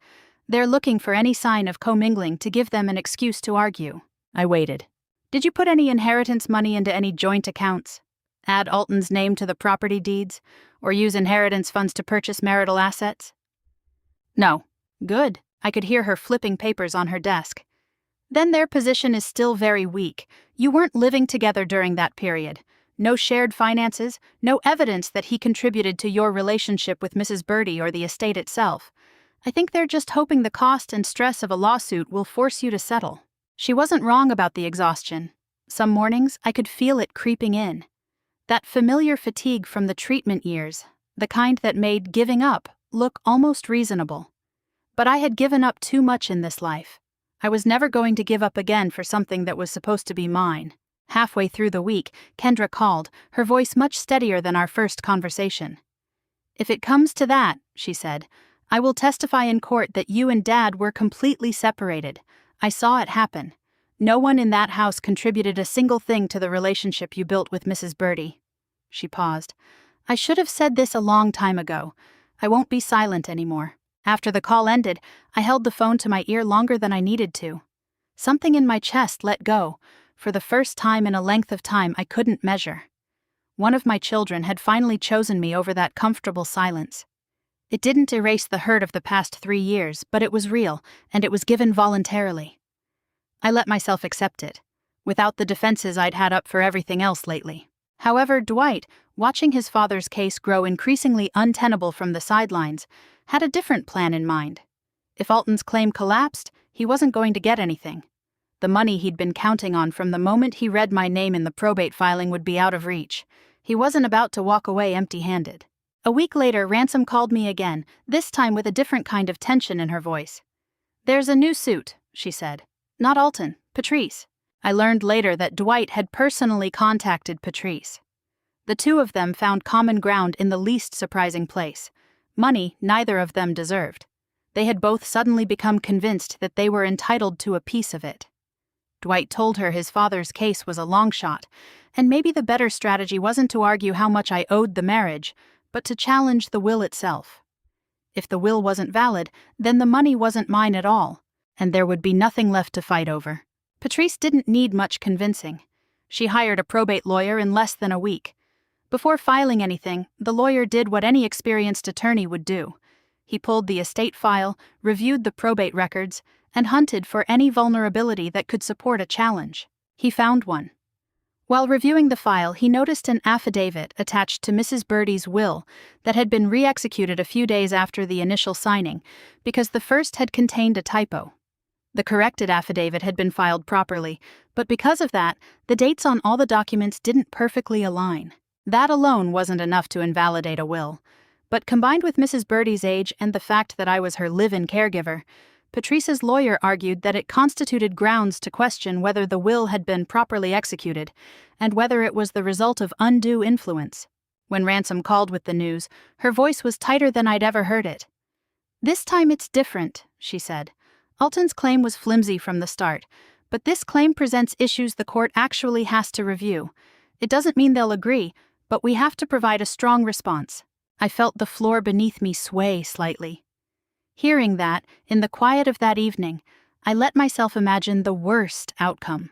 They're looking for any sign of commingling to give them an excuse to argue." I waited. "Did you put any inheritance money into any joint accounts? Add Alton's name to the property deeds? Or use inheritance funds to purchase marital assets?" "No." "Good." I could hear her flipping papers on her desk. "Then their position is still very weak. You weren't living together during that period. No shared finances, no evidence that he contributed to your relationship with Mrs. Birdie or the estate itself. I think they're just hoping the cost and stress of a lawsuit will force you to settle." She wasn't wrong about the exhaustion. Some mornings, I could feel it creeping in. That familiar fatigue from the treatment years, the kind that made giving up look almost reasonable. But I had given up too much in this life. I was never going to give up again for something that was supposed to be mine. Halfway through the week, Kendra called, her voice much steadier than our first conversation. "If it comes to that," she said, "I will testify in court that you and Dad were completely separated. I saw it happen. No one in that house contributed a single thing to the relationship you built with Mrs. Birdie." She paused. "I should have said this a long time ago. I won't be silent anymore." After the call ended, I held the phone to my ear longer than I needed to. Something in my chest let go, for the first time in a length of time I couldn't measure. One of my children had finally chosen me over that comfortable silence. It didn't erase the hurt of the past 3 years, but it was real, and it was given voluntarily. I let myself accept it, without the defenses I'd had up for everything else lately. However, Dwight, watching his father's case grow increasingly untenable from the sidelines, had a different plan in mind. If Alton's claim collapsed, he wasn't going to get anything. The money he'd been counting on from the moment he read my name in the probate filing would be out of reach. He wasn't about to walk away empty-handed. A week later, Ransom called me again, this time with a different kind of tension in her voice. "There's a new suit," she said. "Not Alton, Patrice." I learned later that Dwight had personally contacted Patrice. The 2 of them found common ground in the least surprising place. Money neither of them deserved. They had both suddenly become convinced that they were entitled to a piece of it. Dwight told her his father's case was a long shot, and maybe the better strategy wasn't to argue how much I owed the marriage, but to challenge the will itself. If the will wasn't valid, then the money wasn't mine at all, and there would be nothing left to fight over. Patrice didn't need much convincing. She hired a probate lawyer in less than a week. Before filing anything, the lawyer did what any experienced attorney would do. He pulled the estate file, reviewed the probate records, and hunted for any vulnerability that could support a challenge. He found one. While reviewing the file, he noticed an affidavit attached to Mrs. Birdie's will that had been re-executed a few days after the initial signing because the first had contained a typo. The corrected affidavit had been filed properly, but because of that, the dates on all the documents didn't perfectly align. That alone wasn't enough to invalidate a will. But combined with Mrs. Birdie's age and the fact that I was her live-in caregiver, Patrice's lawyer argued that it constituted grounds to question whether the will had been properly executed and whether it was the result of undue influence. When Ransom called with the news, her voice was tighter than I'd ever heard it. "This time it's different," she said. "Alton's claim was flimsy from the start, but this claim presents issues the court actually has to review. It doesn't mean they'll agree, but we have to provide a strong response." I felt the floor beneath me sway slightly. Hearing that, in the quiet of that evening, I let myself imagine the worst outcome.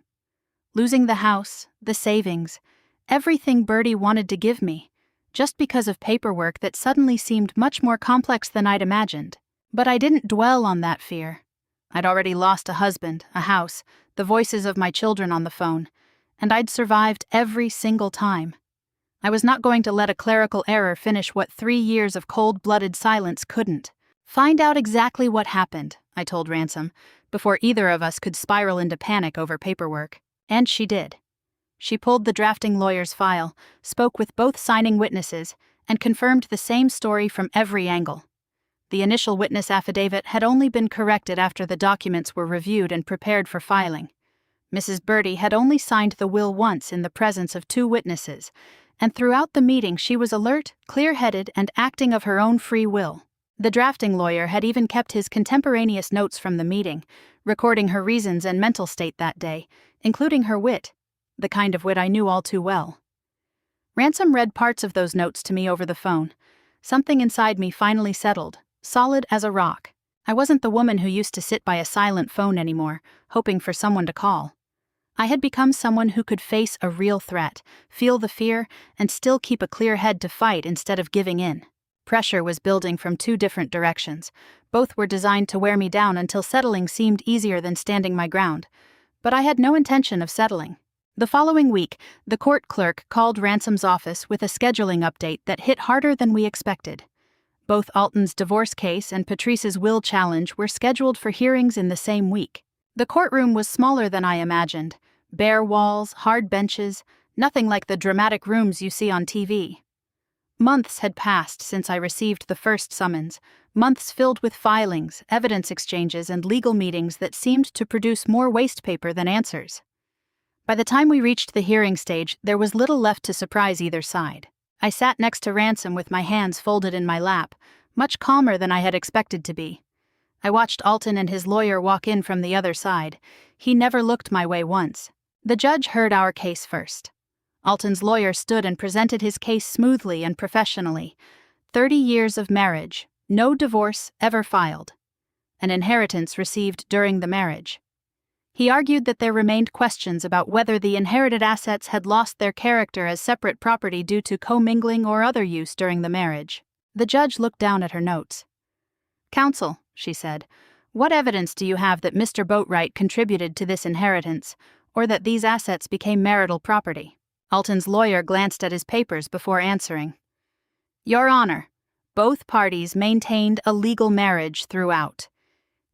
Losing the house, the savings, everything Birdie wanted to give me, just because of paperwork that suddenly seemed much more complex than I'd imagined. But I didn't dwell on that fear. I'd already lost a husband, a house, the voices of my children on the phone, and I'd survived every single time. I was not going to let a clerical error finish what 3 years of cold-blooded silence couldn't. "Find out exactly what happened," I told Ransom, before either of us could spiral into panic over paperwork. And she did. She pulled the drafting lawyer's file, spoke with both signing witnesses, and confirmed the same story from every angle. The initial witness affidavit had only been corrected after the documents were reviewed and prepared for filing. Mrs. Birdie had only signed the will once in the presence of 2 witnesses, and throughout the meeting she was alert, clear-headed, and acting of her own free will. The drafting lawyer had even kept his contemporaneous notes from the meeting, recording her reasons and mental state that day, including her wit, the kind of wit I knew all too well. Ransom read parts of those notes to me over the phone. Something inside me finally settled, solid as a rock. I wasn't the woman who used to sit by a silent phone anymore, hoping for someone to call. I had become someone who could face a real threat, feel the fear, and still keep a clear head to fight instead of giving in. Pressure was building from 2 different directions. Both were designed to wear me down until settling seemed easier than standing my ground. But I had no intention of settling. The following week, the court clerk called Ransom's office with a scheduling update that hit harder than we expected. Both Alton's divorce case and Patrice's will challenge were scheduled for hearings in the same week. The courtroom was smaller than I imagined. Bare walls, hard benches, nothing like the dramatic rooms you see on TV. Months had passed since I received the first summons, months filled with filings, evidence exchanges, and legal meetings that seemed to produce more waste paper than answers. By the time we reached the hearing stage, there was little left to surprise either side. I sat next to Ransom with my hands folded in my lap, much calmer than I had expected to be. I watched Alton and his lawyer walk in from the other side. He never looked my way once. The judge heard our case first. Alton's lawyer stood and presented his case smoothly and professionally. 30 years of marriage, no divorce ever filed. An inheritance received during the marriage. He argued that there remained questions about whether the inherited assets had lost their character as separate property due to commingling or other use during the marriage. The judge looked down at her notes. "Counsel," she said, "what evidence do you have that Mr. Boatwright contributed to this inheritance, or that these assets became marital property?" Alton's lawyer glanced at his papers before answering. "Your Honor, both parties maintained a legal marriage throughout.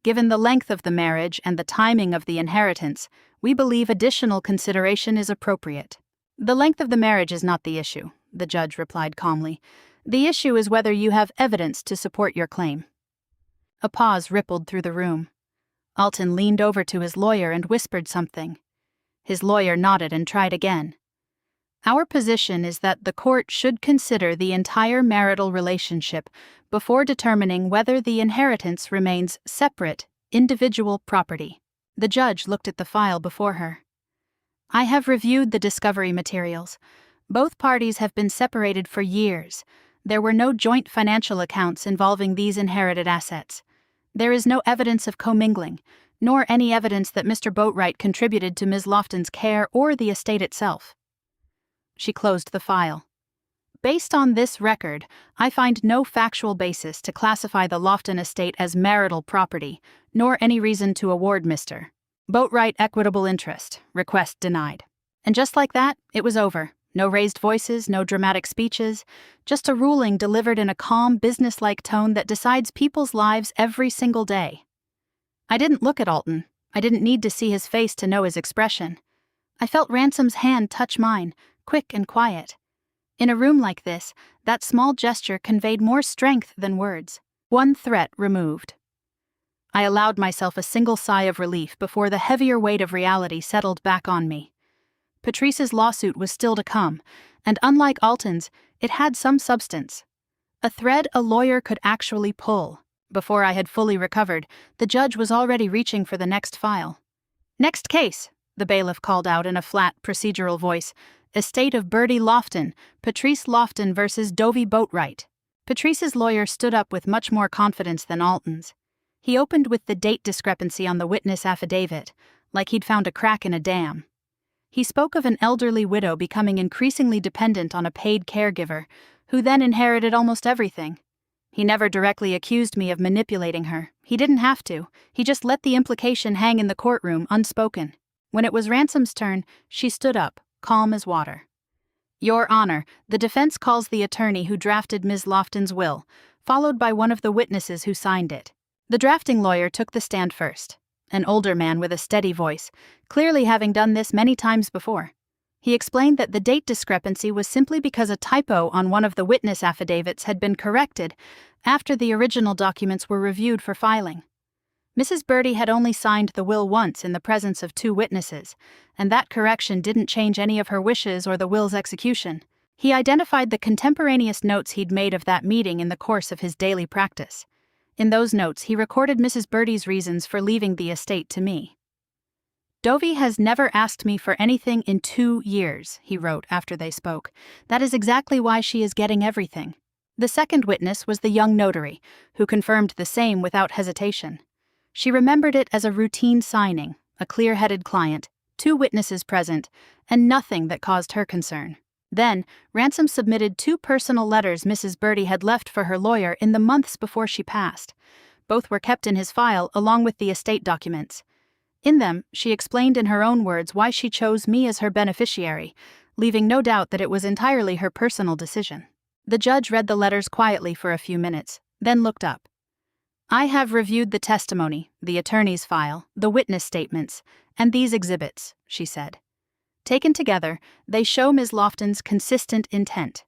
Given the length of the marriage and the timing of the inheritance, we believe additional consideration is appropriate." "The length of the marriage is not the issue," the judge replied calmly. "The issue is whether you have evidence to support your claim." A pause rippled through the room. Alton leaned over to his lawyer and whispered something. His lawyer nodded and tried again. "Our position is that the court should consider the entire marital relationship before determining whether the inheritance remains separate, individual property." The judge looked at the file before her. "I have reviewed the discovery materials. Both parties have been separated for years. There were no joint financial accounts involving these inherited assets. There is no evidence of commingling, nor any evidence that Mr. Boatwright contributed to Ms. Lofton's care or the estate itself." She closed the file. "Based on this record, I find no factual basis to classify the Lofton estate as marital property, nor any reason to award Mr. Boatwright equitable interest. Request denied." And just like that, it was over. No raised voices, no dramatic speeches, just a ruling delivered in a calm, businesslike tone that decides people's lives every single day. I didn't look at Alton. I didn't need to see his face to know his expression. I felt Ransom's hand touch mine, quick and quiet. In a room like this, that small gesture conveyed more strength than words. One threat removed. I allowed myself a single sigh of relief before the heavier weight of reality settled back on me. Patrice's lawsuit was still to come, and unlike Alton's, it had some substance. A thread a lawyer could actually pull. Before I had fully recovered, the judge was already reaching for the next file. "Next case," the bailiff called out in a flat, procedural voice. "Estate of Bertie Lofton, Patrice Lofton versus Dovie Boatwright." Patrice's lawyer stood up with much more confidence than Alton's. He opened with the date discrepancy on the witness affidavit, like he'd found a crack in a dam. He spoke of an elderly widow becoming increasingly dependent on a paid caregiver, who then inherited almost everything. He never directly accused me of manipulating her. He didn't have to. He just let the implication hang in the courtroom unspoken. When it was Ransom's turn, she stood up, calm as water. "Your Honor, the defense calls the attorney who drafted Ms. Lofton's will, followed by one of the witnesses who signed it." The drafting lawyer took the stand first, an older man with a steady voice, clearly having done this many times before. He explained that the date discrepancy was simply because a typo on one of the witness affidavits had been corrected after the original documents were reviewed for filing. Mrs. Bertie had only signed the will once in the presence of two witnesses, and that correction didn't change any of her wishes or the will's execution. He identified the contemporaneous notes he'd made of that meeting in the course of his daily practice. In those notes, he recorded Mrs. Bertie's reasons for leaving the estate to me. "Dovie has never asked me for anything in 2 years," he wrote after they spoke. "That is exactly why she is getting everything." The second witness was the young notary, who confirmed the same without hesitation. She remembered it as a routine signing, a clear-headed client, 2 witnesses present, and nothing that caused her concern. Then, Ransom submitted 2 personal letters Mrs. Bertie had left for her lawyer in the months before she passed. Both were kept in his file along with the estate documents. In them, she explained in her own words why she chose me as her beneficiary, leaving no doubt that it was entirely her personal decision. The judge read the letters quietly for a few minutes, then looked up. "I have reviewed the testimony, the attorney's file, the witness statements, and these exhibits," she said. "Taken together, they show Ms. Lofton's consistent intent.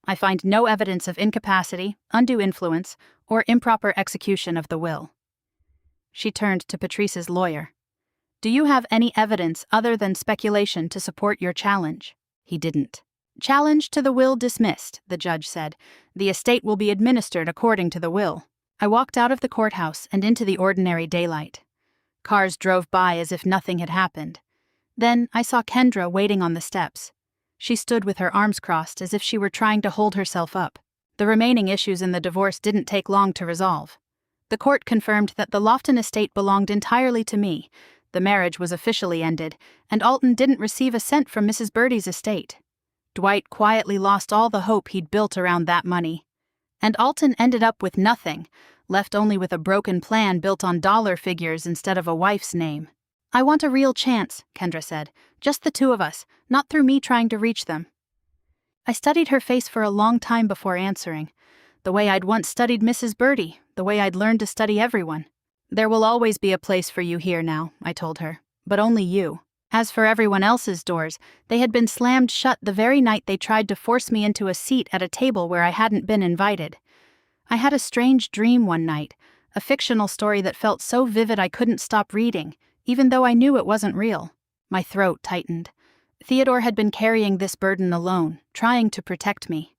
I find no evidence of incapacity, undue influence, or improper execution of the will." She turned to Patrice's lawyer. "Do you have any evidence other than speculation to support your challenge?" He didn't. "Challenge to the will dismissed," the judge said. "The estate will be administered according to the will." I walked out of the courthouse and into the ordinary daylight. Cars drove by as if nothing had happened. Then I saw Kendra waiting on the steps. She stood with her arms crossed as if she were trying to hold herself up. The remaining issues in the divorce didn't take long to resolve. The court confirmed that the Lofton estate belonged entirely to me. The marriage was officially ended, and Alton didn't receive a cent from Mrs. Bertie's estate. Dwight quietly lost all the hope he'd built around that money. And Alton ended up with nothing, left only with a broken plan built on dollar figures instead of a wife's name. "I want a real chance," Kendra said. "Just the 2 of us, not through me trying to reach them." I studied her face for a long time before answering. The way I'd once studied Mrs. Bertie, the way I'd learned to study everyone. "There will always be a place for you here now," I told her, "but only you." As for everyone else's doors, they had been slammed shut the very night they tried to force me into a seat at a table where I hadn't been invited. I had a strange dream one night, a fictional story that felt so vivid I couldn't stop reading, even though I knew it wasn't real. My throat tightened. Theodore had been carrying this burden alone, trying to protect me.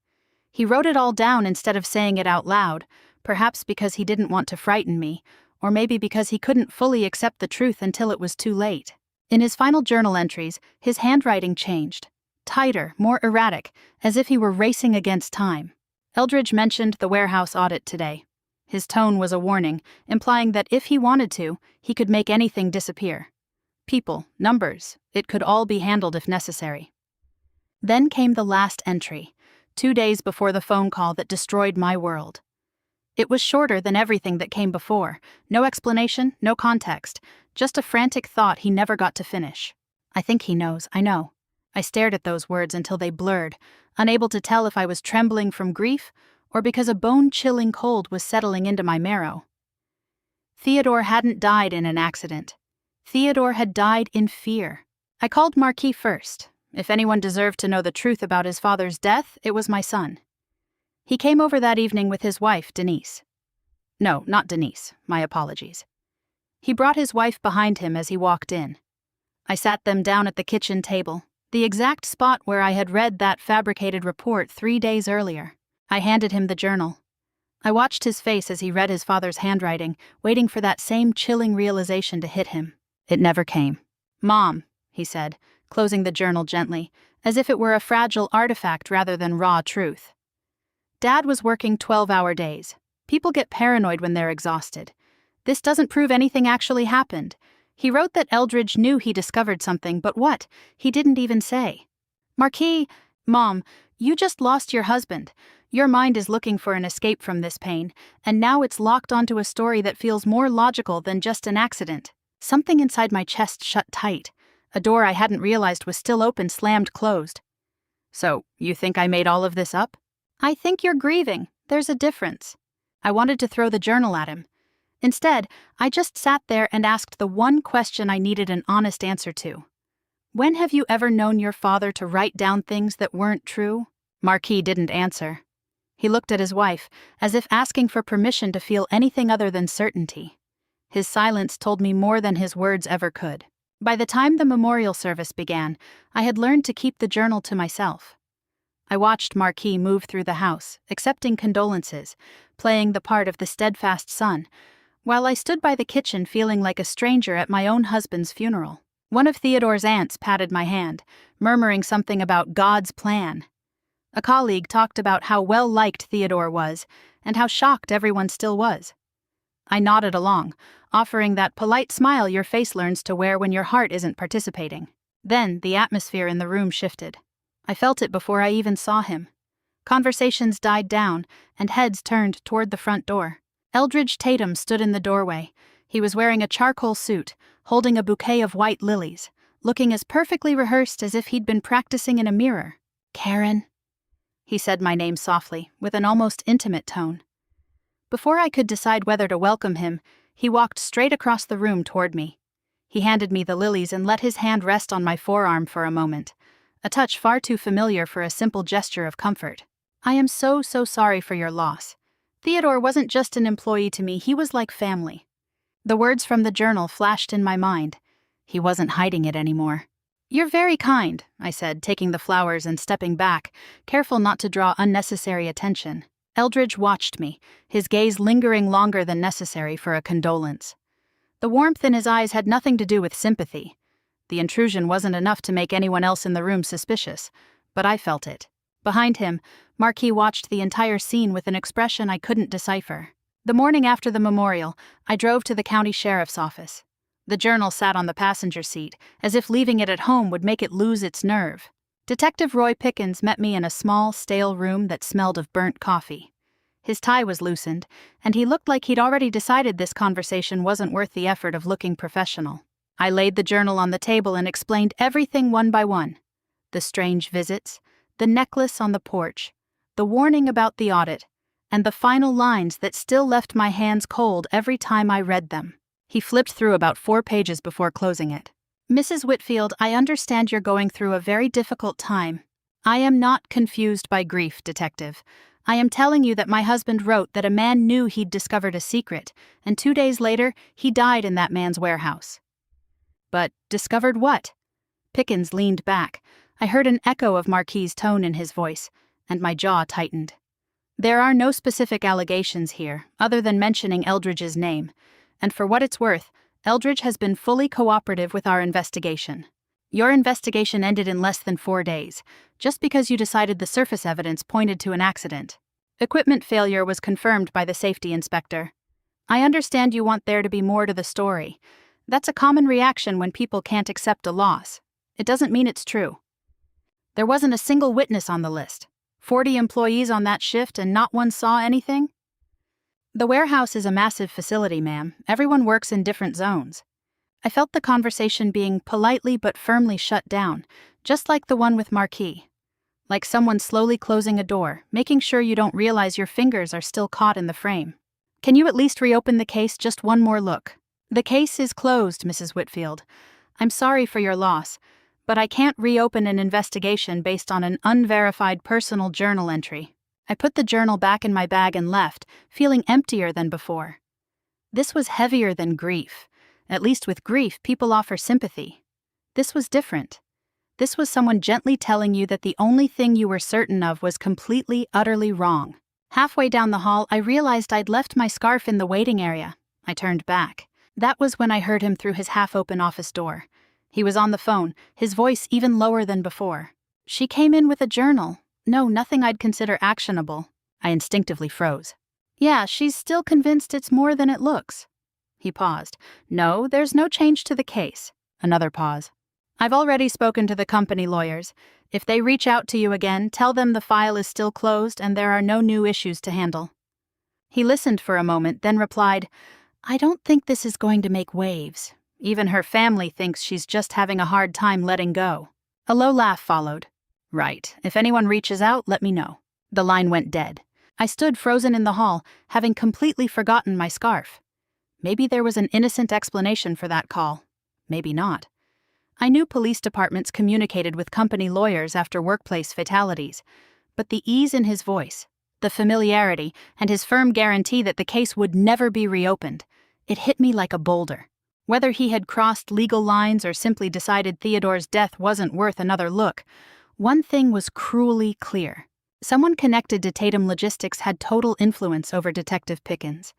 He wrote it all down instead of saying it out loud, perhaps because he didn't want to frighten me, or maybe because he couldn't fully accept the truth until it was too late. In his final journal entries, his handwriting changed. Tighter, more erratic, as if he were racing against time. Eldridge mentioned the warehouse audit today. His tone was a warning, implying that if he wanted to, he could make anything disappear. People, numbers, it could all be handled if necessary. Then came the last entry, 2 days before the phone call that destroyed my world. It was shorter than everything that came before, no explanation, no context, just a frantic thought he never got to finish. "I think he knows, I know." I stared at those words until they blurred, unable to tell if I was trembling from grief or because a bone-chilling cold was settling into my marrow. Theodore hadn't died in an accident. Theodore had died in fear. I called Marquis first. If anyone deserved to know the truth about his father's death, it was my son. He came over that evening with his wife, Denise. No, not Denise. My apologies. He brought his wife behind him as he walked in. I sat them down at the kitchen table, the exact spot where I had read that fabricated report 3 days earlier. I handed him the journal. I watched his face as he read his father's handwriting, waiting for that same chilling realization to hit him. It never came. "Mom," he said, closing the journal gently, as if it were a fragile artifact rather than raw truth. Dad was working 12-hour days. People get paranoid when they're exhausted. This doesn't prove anything actually happened. He wrote that Eldridge knew he discovered something, but what? He didn't even say. Marquis, Mom, you just lost your husband. Your mind is looking for an escape from this pain, and now it's locked onto a story that feels more logical than just an accident. Something inside my chest shut tight. A door I hadn't realized was still open slammed closed. "So, you think I made all of this up?" "I think you're grieving. There's a difference." I wanted to throw the journal at him. Instead, I just sat there and asked the one question I needed an honest answer to. When have you ever known your father to write down things that weren't true? Marquis didn't answer. He looked at his wife, as if asking for permission to feel anything other than certainty. His silence told me more than his words ever could. By the time the memorial service began, I had learned to keep the journal to myself. I watched Marquis move through the house, accepting condolences, playing the part of the steadfast son, while I stood by the kitchen feeling like a stranger at my own husband's funeral. One of Theodore's aunts patted my hand, murmuring something about God's plan. A colleague talked about how well-liked Theodore was, and how shocked everyone still was. I nodded along, offering that polite smile your face learns to wear when your heart isn't participating. Then the atmosphere in the room shifted. I felt it before I even saw him. Conversations died down, and heads turned toward the front door. Eldridge Tatum stood in the doorway. He was wearing a charcoal suit, holding a bouquet of white lilies, looking as perfectly rehearsed as if he'd been practicing in a mirror. "Karen," he said my name softly, with an almost intimate tone. Before I could decide whether to welcome him, he walked straight across the room toward me. He handed me the lilies and let his hand rest on my forearm for a moment, a touch far too familiar for a simple gesture of comfort. "I am so sorry for your loss. Theodore wasn't just an employee to me, he was like family." The words from the journal flashed in my mind. He wasn't hiding it anymore. "You're very kind," I said, taking the flowers and stepping back, careful not to draw unnecessary attention. Eldridge watched me, his gaze lingering longer than necessary for a condolence. The warmth in his eyes had nothing to do with sympathy. The intrusion wasn't enough to make anyone else in the room suspicious, but I felt it. Behind him, Marquis watched the entire scene with an expression I couldn't decipher. The morning after the memorial, I drove to the county sheriff's office. The journal sat on the passenger seat, as if leaving it at home would make it lose its nerve. Detective Roy Pickens met me in a small, stale room that smelled of burnt coffee. His tie was loosened, and he looked like he'd already decided this conversation wasn't worth the effort of looking professional. I laid the journal on the table and explained everything one by one. The strange visits, the necklace on the porch, the warning about the audit, and the final lines that still left my hands cold every time I read them. He flipped through about 4 pages before closing it. "Mrs. Whitfield, I understand you're going through a very difficult time. I am not confused by grief, Detective. I am telling you that my husband wrote that a man knew he'd discovered a secret, and 2 days later, he died in that man's warehouse." "But discovered what?" Pickens leaned back. I heard an echo of Marquis' tone in his voice, and my jaw tightened. "There are no specific allegations here, other than mentioning Eldridge's name. And for what it's worth, Eldridge has been fully cooperative with our investigation. Your investigation ended in less than 4 days, just because you decided the surface evidence pointed to an accident. Equipment failure was confirmed by the safety inspector. I understand you want there to be more to the story. That's a common reaction when people can't accept a loss. It doesn't mean it's true. There wasn't a single witness on the list. 40 employees on that shift and not one saw anything? The warehouse is a massive facility, ma'am. Everyone works in different zones. I felt the conversation being politely but firmly shut down, just like the one with Marquis. Like someone slowly closing a door, making sure you don't realize your fingers are still caught in the frame. "Can you at least reopen the case just one more look?" "The case is closed, Mrs. Whitfield. I'm sorry for your loss, but I can't reopen an investigation based on an unverified personal journal entry. I put the journal back in my bag and left, feeling emptier than before. This was heavier than grief. At least with grief, people offer sympathy. This was different. This was someone gently telling you that the only thing you were certain of was completely, utterly wrong. Halfway down the hall, I realized I'd left my scarf in the waiting area. I turned back. That was when I heard him through his half-open office door. He was on the phone, his voice even lower than before. She came in with a journal. No, nothing I'd consider actionable. I instinctively froze. Yeah, she's still convinced it's more than it looks. He paused. No, there's no change to the case. Another pause. I've already spoken to the company lawyers. If they reach out to you again, tell them the file is still closed and there are no new issues to handle. He listened for a moment, then replied, I don't think this is going to make waves. Even her family thinks she's just having a hard time letting go. A low laugh followed. Right, if anyone reaches out, let me know. The line went dead. I stood frozen in the hall, having completely forgotten my scarf. Maybe there was an innocent explanation for that call. Maybe not. I knew police departments communicated with company lawyers after workplace fatalities, but the ease in his voice, the familiarity, and his firm guarantee that the case would never be reopened, it hit me like a boulder. Whether he had crossed legal lines or simply decided Theodore's death wasn't worth another look, one thing was cruelly clear. Someone connected to Tatum Logistics had total influence over Detective Pickens.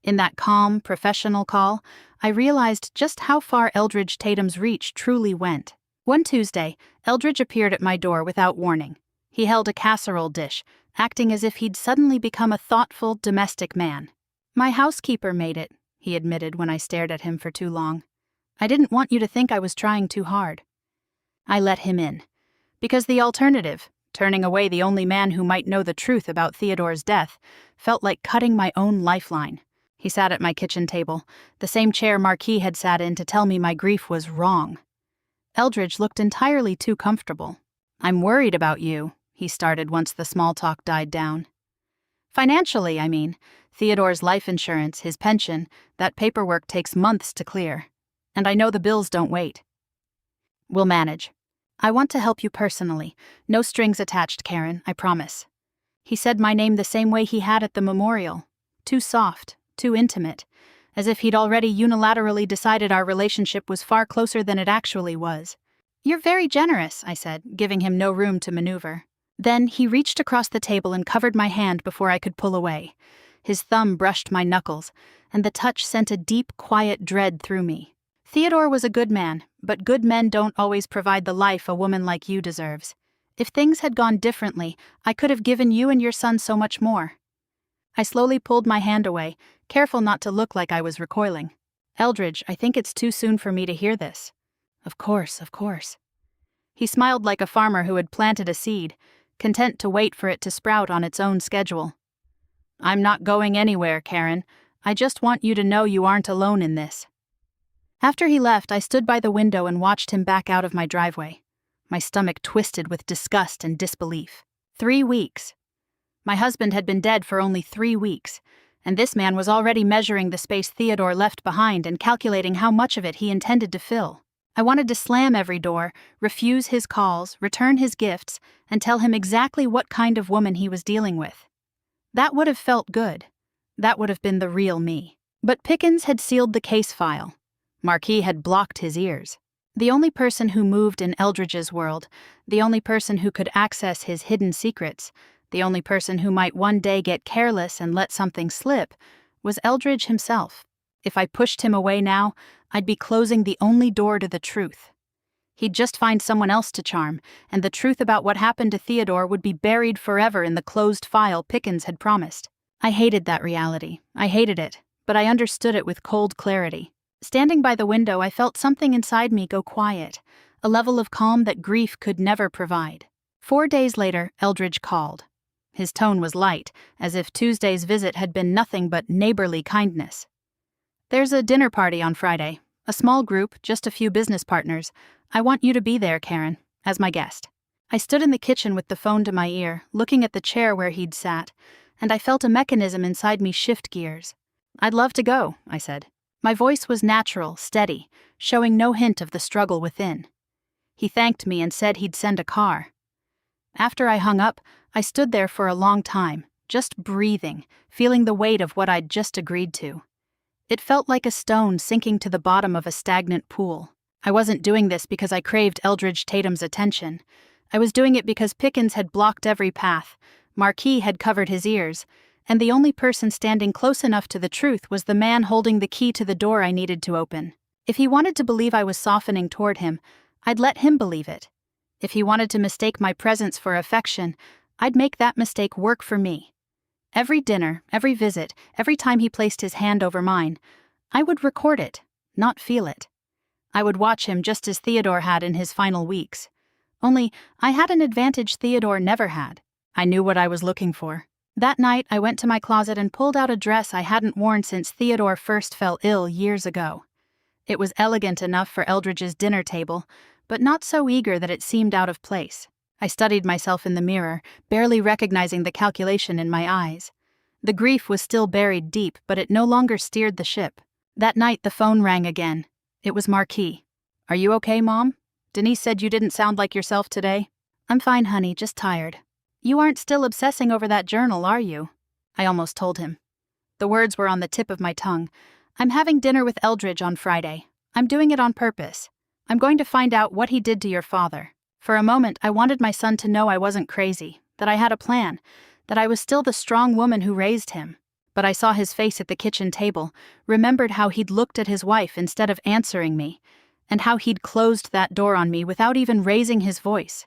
In that calm, professional call, I realized just how far Eldridge Tatum's reach truly went. One Tuesday, Eldridge appeared at my door without warning. He held a casserole dish, acting as if he'd suddenly become a thoughtful, domestic man. My housekeeper made it, he admitted when I stared at him for too long. I didn't want you to think I was trying too hard. I let him in. Because the alternative, turning away the only man who might know the truth about Theodore's death, felt like cutting my own lifeline. He sat at my kitchen table, the same chair Marquis had sat in to tell me my grief was wrong. Eldridge looked entirely too comfortable. I'm worried about you, he started once the small talk died down. Financially, I mean. Theodore's life insurance, his pension, that paperwork takes months to clear. And I know the bills don't wait. We'll manage. I want to help you personally. No strings attached, Karen, I promise. He said my name the same way he had at the memorial. Too soft, too intimate, as if he'd already unilaterally decided our relationship was far closer than it actually was. You're very generous, I said, giving him no room to maneuver. Then he reached across the table and covered my hand before I could pull away. His thumb brushed my knuckles, and the touch sent a deep, quiet dread through me. Theodore was a good man, but good men don't always provide the life a woman like you deserves. If things had gone differently, I could have given you and your son so much more. I slowly pulled my hand away, careful not to look like I was recoiling. Eldridge, I think it's too soon for me to hear this. Of course, of course. He smiled like a farmer who had planted a seed, content to wait for it to sprout on its own schedule. I'm not going anywhere, Karen. I just want you to know you aren't alone in this. After he left, I stood by the window and watched him back out of my driveway. My stomach twisted with disgust and disbelief. 3 weeks. My husband had been dead for only 3 weeks, and this man was already measuring the space Theodore left behind and calculating how much of it he intended to fill. I wanted to slam every door, refuse his calls, return his gifts, and tell him exactly what kind of woman he was dealing with. That would have felt good. That would have been the real me. But Pickens had sealed the case file. Marquis had blocked his ears. The only person who moved in Eldridge's world, the only person who could access his hidden secrets, the only person who might one day get careless and let something slip, was Eldridge himself. If I pushed him away now, I'd be closing the only door to the truth. He'd just find someone else to charm, and the truth about what happened to Theodore would be buried forever in the closed file Pickens had promised. I hated that reality. I hated it, but I understood it with cold clarity. Standing by the window, I felt something inside me go quiet, a level of calm that grief could never provide. 4 days later, Eldridge called. His tone was light, as if Tuesday's visit had been nothing but neighborly kindness. There's a dinner party on Friday. A small group, just a few business partners. I want you to be there, Karen, as my guest. I stood in the kitchen with the phone to my ear, looking at the chair where he'd sat, and I felt a mechanism inside me shift gears. I'd love to go, I said. My voice was natural, steady, showing no hint of the struggle within. He thanked me and said he'd send a car. After I hung up, I stood there for a long time, just breathing, feeling the weight of what I'd just agreed to. It felt like a stone sinking to the bottom of a stagnant pool. I wasn't doing this because I craved Eldridge Tatum's attention. I was doing it because Pickens had blocked every path, Marquis had covered his ears, and the only person standing close enough to the truth was the man holding the key to the door I needed to open. If he wanted to believe I was softening toward him, I'd let him believe it. If he wanted to mistake my presence for affection, I'd make that mistake work for me. Every dinner, every visit, every time he placed his hand over mine, I would record it, not feel it. I would watch him just as Theodore had in his final weeks. Only, I had an advantage Theodore never had. I knew what I was looking for. That night, I went to my closet and pulled out a dress I hadn't worn since Theodore first fell ill years ago. It was elegant enough for Eldridge's dinner table, but not so eager that it seemed out of place. I studied myself in the mirror, barely recognizing the calculation in my eyes. The grief was still buried deep, but it no longer steered the ship. That night, the phone rang again. It was Marquis. "Are you okay, Mom? Denise said you didn't sound like yourself today." "I'm fine, honey, just tired." "You aren't still obsessing over that journal, are you?" I almost told him. The words were on the tip of my tongue. "I'm having dinner with Eldridge on Friday. I'm doing it on purpose. I'm going to find out what he did to your father." For a moment, I wanted my son to know I wasn't crazy, that I had a plan, that I was still the strong woman who raised him. But I saw his face at the kitchen table, remembered how he'd looked at his wife instead of answering me, and how he'd closed that door on me without even raising his voice.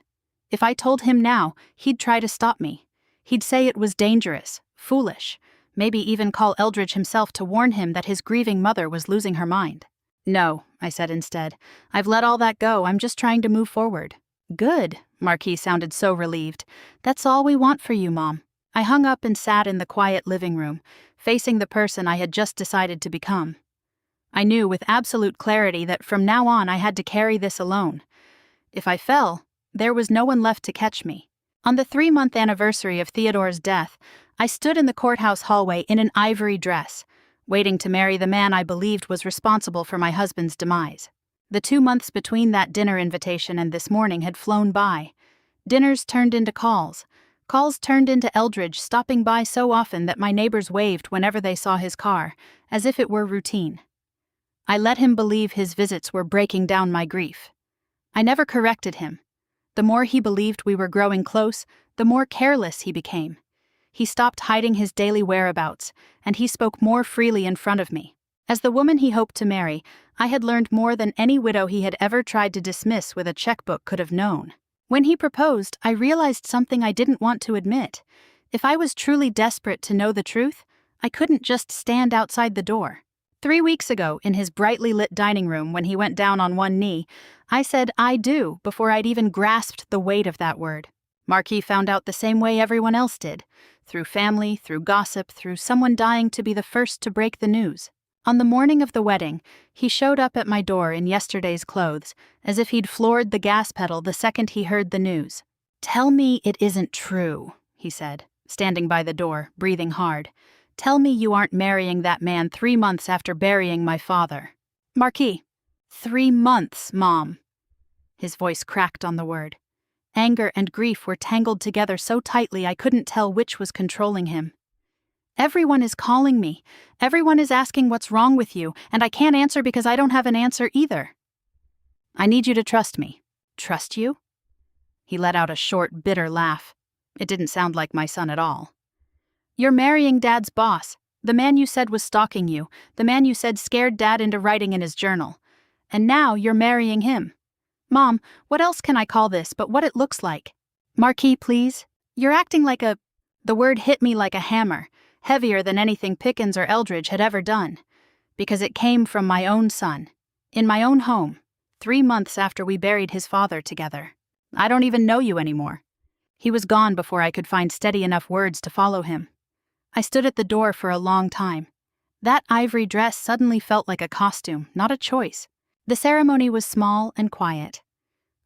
If I told him now, he'd try to stop me. He'd say it was dangerous, foolish, maybe even call Eldridge himself to warn him that his grieving mother was losing her mind. "No," I said instead. "I've let all that go. I'm just trying to move forward." "Good," Marquis sounded so relieved. "That's all we want for you, Mom." I hung up and sat in the quiet living room, facing the person I had just decided to become. I knew with absolute clarity that from now on I had to carry this alone. If I fell, there was no one left to catch me. On the 3-month anniversary of Theodore's death, I stood in the courthouse hallway in an ivory dress, waiting to marry the man I believed was responsible for my husband's demise. The 2 months between that dinner invitation and this morning had flown by. Dinners turned into calls. Calls turned into Eldridge stopping by so often that my neighbors waved whenever they saw his car, as if it were routine. I let him believe his visits were breaking down my grief. I never corrected him. The more he believed we were growing close, the more careless he became. He stopped hiding his daily whereabouts, and he spoke more freely in front of me. As the woman he hoped to marry, I had learned more than any widow he had ever tried to dismiss with a checkbook could have known. When he proposed, I realized something I didn't want to admit. If I was truly desperate to know the truth, I couldn't just stand outside the door. 3 weeks ago, in his brightly lit dining room when he went down on one knee, I said "I do" before I'd even grasped the weight of that word. Marquis found out the same way everyone else did, through family, through gossip, through someone dying to be the first to break the news. On the morning of the wedding, he showed up at my door in yesterday's clothes, as if he'd floored the gas pedal the second he heard the news. "Tell me it isn't true," he said, standing by the door, breathing hard. "Tell me you aren't marrying that man 3 months after burying my father." "Marquis." 3 months, Mom." His voice cracked on the word. Anger and grief were tangled together so tightly I couldn't tell which was controlling him. "Everyone is calling me. Everyone is asking what's wrong with you, and I can't answer because I don't have an answer either." "I need you to trust me." "Trust you?" He let out a short, bitter laugh. It didn't sound like my son at all. "You're marrying Dad's boss, the man you said was stalking you, the man you said scared Dad into writing in his journal. And now you're marrying him. Mom, what else can I call this but what it looks like? Marquis, please? You're acting like a..." The word hit me like a hammer, heavier than anything Pickens or Eldridge had ever done, because it came from my own son, in my own home, 3 months after we buried his father together. "I don't even know you anymore." He was gone before I could find steady enough words to follow him. I stood at the door for a long time. That ivory dress suddenly felt like a costume, not a choice. The ceremony was small and quiet.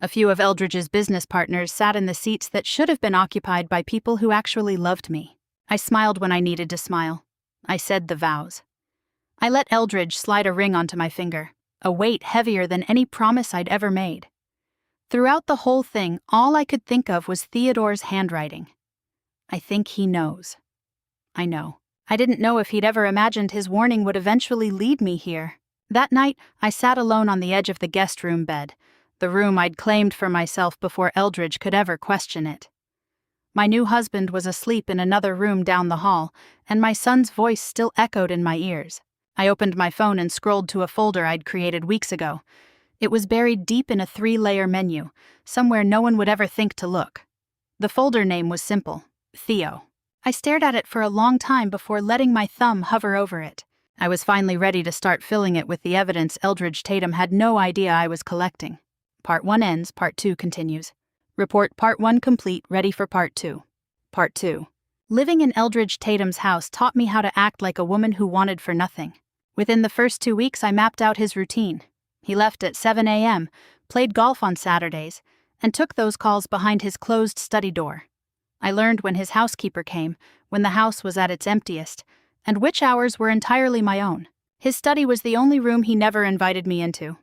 A few of Eldridge's business partners sat in the seats that should have been occupied by people who actually loved me. I smiled when I needed to smile. I said the vows. I let Eldridge slide a ring onto my finger, a weight heavier than any promise I'd ever made. Throughout the whole thing, all I could think of was Theodore's handwriting. I think he knows. I know. I didn't know if he'd ever imagined his warning would eventually lead me here. That night, I sat alone on the edge of the guest room bed, the room I'd claimed for myself before Eldridge could ever question it. My new husband was asleep in another room down the hall, and my son's voice still echoed in my ears. I opened my phone and scrolled to a folder I'd created weeks ago. It was buried deep in a 3-layer menu, somewhere no one would ever think to look. The folder name was simple: Theo. I stared at it for a long time before letting my thumb hover over it. I was finally ready to start filling it with the evidence Eldridge Tatum had no idea I was collecting. Part 1 ends, Part 2 continues. Report Part 1 complete, ready for Part 2. Part 2. Living in Eldridge Tatum's house taught me how to act like a woman who wanted for nothing. Within the first 2 weeks, I mapped out his routine. He left at 7 a.m., played golf on Saturdays, and took those calls behind his closed study door. I learned when his housekeeper came, when the house was at its emptiest, and which hours were entirely my own. His study was the only room he never invited me into.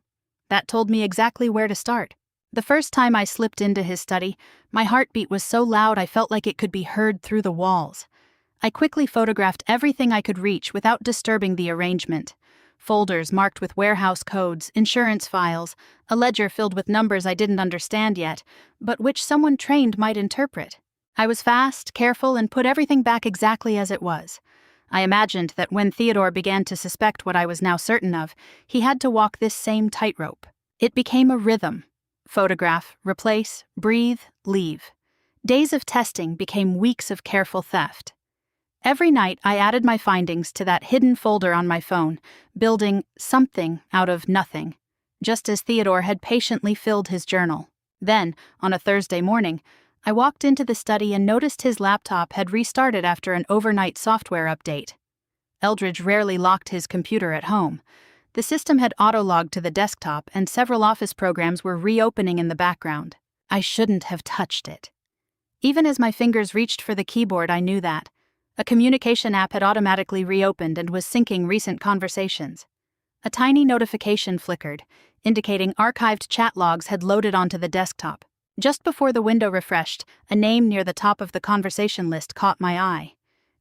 That told me exactly where to start. The first time I slipped into his study, my heartbeat was so loud I felt like it could be heard through the walls. I quickly photographed everything I could reach without disturbing the arrangement. Folders marked with warehouse codes, insurance files, a ledger filled with numbers I didn't understand yet, but which someone trained might interpret. I was fast, careful, and put everything back exactly as it was. I imagined that when Theodore began to suspect what I was now certain of, he had to walk this same tightrope. It became a rhythm. Photograph, replace, breathe, leave. Days of testing became weeks of careful theft. Every night, I added my findings to that hidden folder on my phone, building something out of nothing, just as Theodore had patiently filled his journal. Then, on a Thursday morning, I walked into the study and noticed his laptop had restarted after an overnight software update. Eldridge rarely locked his computer at home. The system had auto-logged to the desktop, and several office programs were reopening in the background. I shouldn't have touched it. Even as my fingers reached for the keyboard, I knew that. A communication app had automatically reopened and was syncing recent conversations. A tiny notification flickered, indicating archived chat logs had loaded onto the desktop. Just before the window refreshed, a name near the top of the conversation list caught my eye.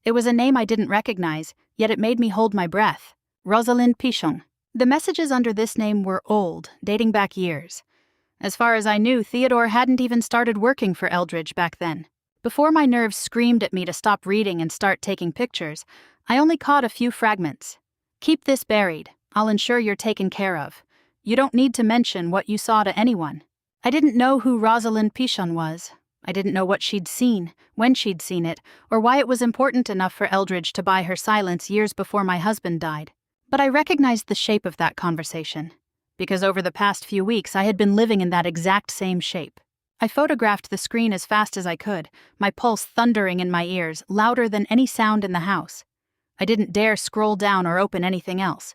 It was a name I didn't recognize, yet it made me hold my breath. Rosalind Pichon. The messages under this name were old, dating back years. As far as I knew, Theodore hadn't even started working for Eldridge back then. Before my nerves screamed at me to stop reading and start taking pictures, I only caught a few fragments. Keep this buried. I'll ensure you're taken care of. You don't need to mention what you saw to anyone. I didn't know who Rosalind Pichon was. I didn't know what she'd seen, when she'd seen it, or why it was important enough for Eldridge to buy her silence years before my husband died. But I recognized the shape of that conversation, because over the past few weeks I had been living in that exact same shape. I photographed the screen as fast as I could, my pulse thundering in my ears, louder than any sound in the house. I didn't dare scroll down or open anything else.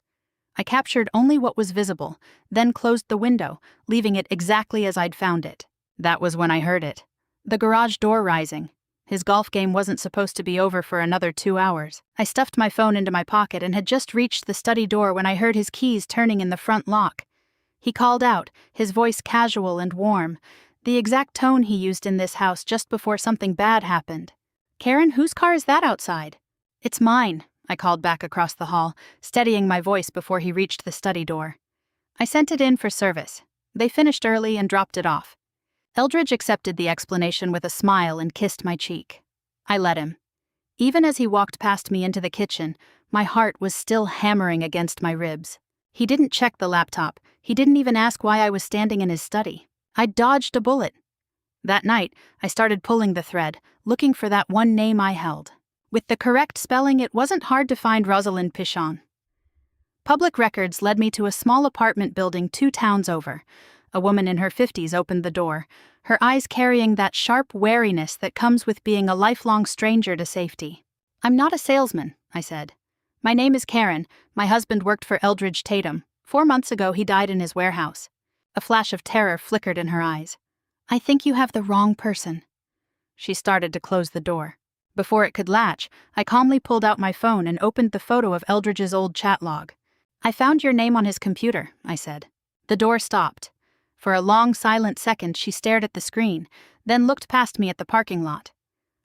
I captured only what was visible, then closed the window, leaving it exactly as I'd found it. That was when I heard it. The garage door rising. His golf game wasn't supposed to be over for another 2 hours. I stuffed my phone into my pocket and had just reached the study door when I heard his keys turning in the front lock. He called out, his voice casual and warm, the exact tone he used in this house just before something bad happened. "Karen, whose car is that outside?" "It's mine," I called back across the hall, steadying my voice before he reached the study door. I sent it in for service. They finished early and dropped it off. Eldridge accepted the explanation with a smile and kissed my cheek. I let him. Even as he walked past me into the kitchen, my heart was still hammering against my ribs. He didn't check the laptop. He didn't even ask why I was standing in his study. I dodged a bullet. That night, I started pulling the thread, looking for that one name I held. With the correct spelling, it wasn't hard to find Rosalind Pichon. Public records led me to a small apartment building 2 towns over. A woman in her 50s opened the door, her eyes carrying that sharp wariness that comes with being a lifelong stranger to safety. "I'm not a salesman," I said. "My name is Karen. My husband worked for Eldridge Tatum. 4 months ago, he died in his warehouse." A flash of terror flickered in her eyes. "I think you have the wrong person." She started to close the door. Before it could latch, I calmly pulled out my phone and opened the photo of Eldridge's old chat log. "I found your name on his computer," I said. The door stopped. For a long, silent second, she stared at the screen, then looked past me at the parking lot.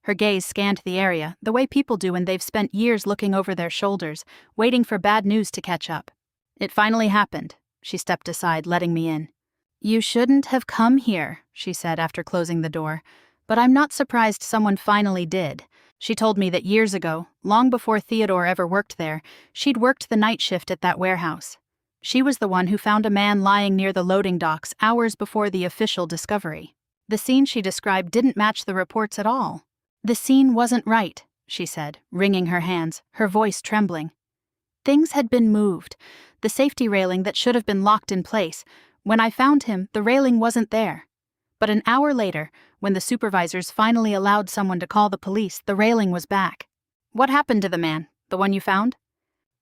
Her gaze scanned the area, the way people do when they've spent years looking over their shoulders, waiting for bad news to catch up. It finally happened. She stepped aside, letting me in. "You shouldn't have come here," she said after closing the door, "but I'm not surprised someone finally did." She told me that years ago, long before Theodore ever worked there, she'd worked the night shift at that warehouse. She was the one who found a man lying near the loading docks hours before the official discovery. The scene she described didn't match the reports at all. "The scene wasn't right," she said, wringing her hands, her voice trembling. "Things had been moved. The safety railing that should have been locked in place. When I found him, the railing wasn't there. But an hour later, when the supervisors finally allowed someone to call the police, the railing was back." "What happened to the man, the one you found?"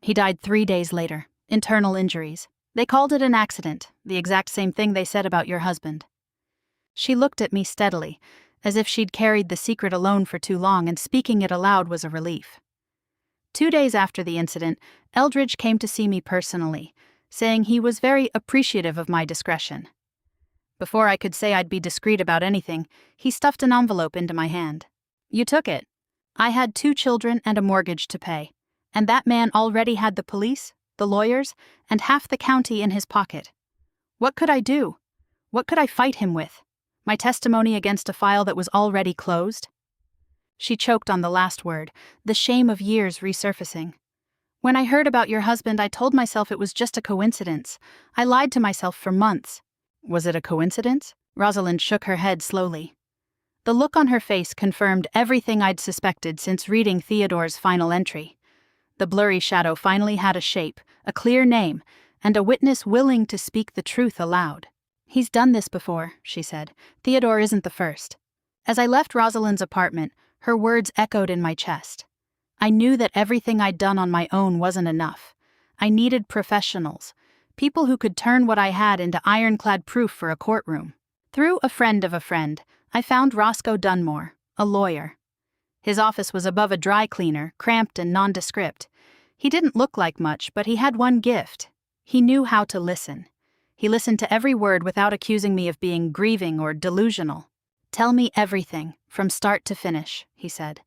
"He died 3 days later. Internal injuries. They called it an accident, the exact same thing they said about your husband." She looked at me steadily, as if she'd carried the secret alone for too long and speaking it aloud was a relief. 2 days after the incident, Eldridge came to see me personally, saying he was very appreciative of my discretion. Before I could say I'd be discreet about anything, he stuffed an envelope into my hand. "You took it." I had 2 children and a mortgage to pay, and that man already had the police, the lawyers, and half the county in his pocket. What could I do? What could I fight him with? My testimony against a file that was already closed? She choked on the last word, the shame of years resurfacing. "When I heard about your husband, I told myself it was just a coincidence. I lied to myself for months." "Was it a coincidence?" Rosalind shook her head slowly. The look on her face confirmed everything I'd suspected since reading Theodore's final entry. The blurry shadow finally had a shape, a clear name, and a witness willing to speak the truth aloud. "He's done this before," she said. "Theodore isn't the first." As I left Rosalind's apartment, her words echoed in my chest. I knew that everything I'd done on my own wasn't enough. I needed professionals, people who could turn what I had into ironclad proof for a courtroom. Through a friend of a friend, I found Roscoe Dunmore, a lawyer. His office was above a dry cleaner, cramped and nondescript. He didn't look like much, but he had one gift. He knew how to listen. He listened to every word without accusing me of being grieving or delusional. "Tell me everything, from start to finish," he said.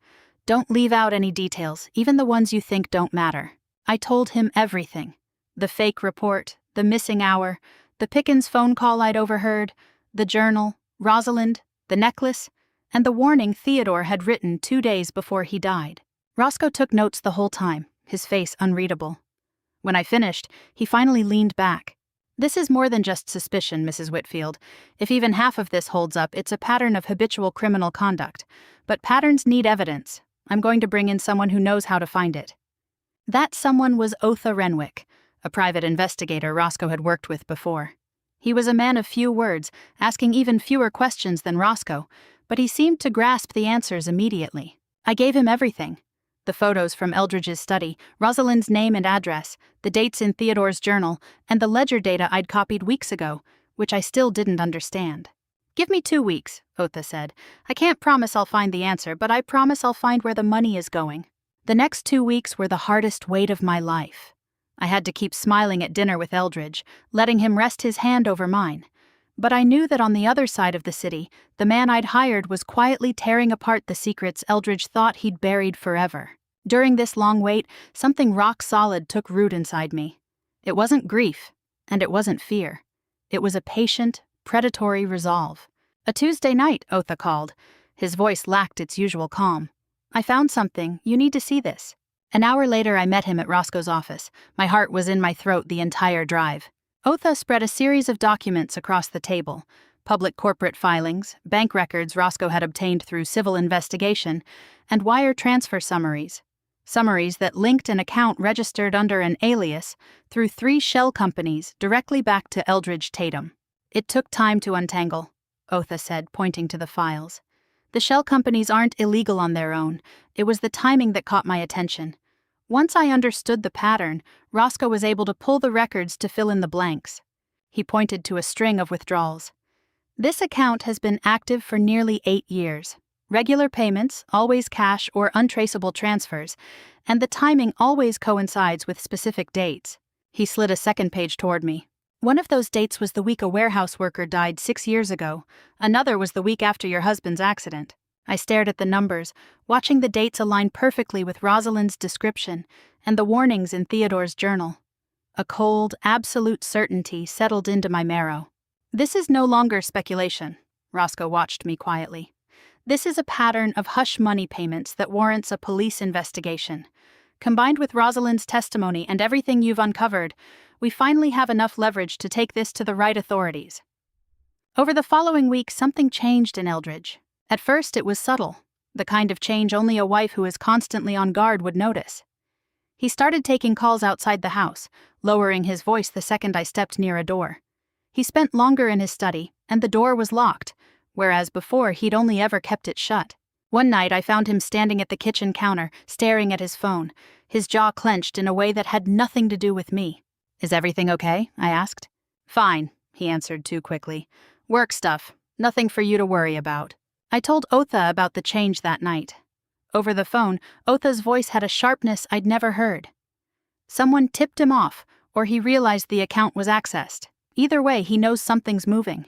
"Don't leave out any details, even the ones you think don't matter." I told him everything. The fake report, the missing hour, the Pickens phone call I'd overheard, the journal, Rosalind, the necklace, and the warning Theodore had written 2 days before he died. Roscoe took notes the whole time, his face unreadable. When I finished, he finally leaned back. "This is more than just suspicion, Mrs. Whitfield. If even half of this holds up, it's a pattern of habitual criminal conduct. But patterns need evidence. I'm going to bring in someone who knows how to find it." That someone was Otha Renwick, a private investigator Roscoe had worked with before. He was a man of few words, asking even fewer questions than Roscoe, but he seemed to grasp the answers immediately. I gave him everything. The photos from Eldridge's study, Rosalind's name and address, the dates in Theodore's journal, and the ledger data I'd copied weeks ago, which I still didn't understand. "Give me 2 weeks, Otha said. "I can't promise I'll find the answer, but I promise I'll find where the money is going." The next 2 weeks were the hardest wait of my life. I had to keep smiling at dinner with Eldridge, letting him rest his hand over mine. But I knew that on the other side of the city, the man I'd hired was quietly tearing apart the secrets Eldridge thought he'd buried forever. During this long wait, something rock-solid took root inside me. It wasn't grief, and it wasn't fear. It was a patient, predatory resolve. "A Tuesday night," Otha called. His voice lacked its usual calm. "I found something. You need to see this." An hour later, I met him at Roscoe's office. My heart was in my throat the entire drive. Otha spread a series of documents across the table. Public corporate filings, bank records Roscoe had obtained through civil investigation, and wire transfer summaries. Summaries that linked an account registered under an alias through 3 shell companies directly back to Eldridge Tatum. "It took time to untangle," Otha said, pointing to the files. "The shell companies aren't illegal on their own. It was the timing that caught my attention. Once I understood the pattern, Roscoe was able to pull the records to fill in the blanks." He pointed to a string of withdrawals. "This account has been active for nearly 8 years. Regular payments, always cash or untraceable transfers, and the timing always coincides with specific dates." He slid a second page toward me. One of those dates was the week a warehouse worker died 6 years ago. Another was the week after your husband's accident. I stared at the numbers, watching the dates align perfectly with Rosalind's description and the warnings in Theodore's journal. A cold, absolute certainty settled into my marrow. This is no longer speculation. Roscoe watched me quietly. This is a pattern of hush money payments that warrants a police investigation. Combined with Rosalind's testimony and everything you've uncovered, we finally have enough leverage to take this to the right authorities. Over the following week, something changed in Eldridge. At first, it was subtle, the kind of change only a wife who is constantly on guard would notice. He started taking calls outside the house, lowering his voice the second I stepped near a door. He spent longer in his study, and the door was locked, whereas before he'd only ever kept it shut. One night I found him standing at the kitchen counter, staring at his phone, his jaw clenched in a way that had nothing to do with me. "Is everything okay?" I asked. "Fine," he answered too quickly. "Work stuff. Nothing for you to worry about." I told Otha about the change that night. Over the phone, Otha's voice had a sharpness I'd never heard. Someone tipped him off, or he realized the account was accessed. Either way, he knows something's moving.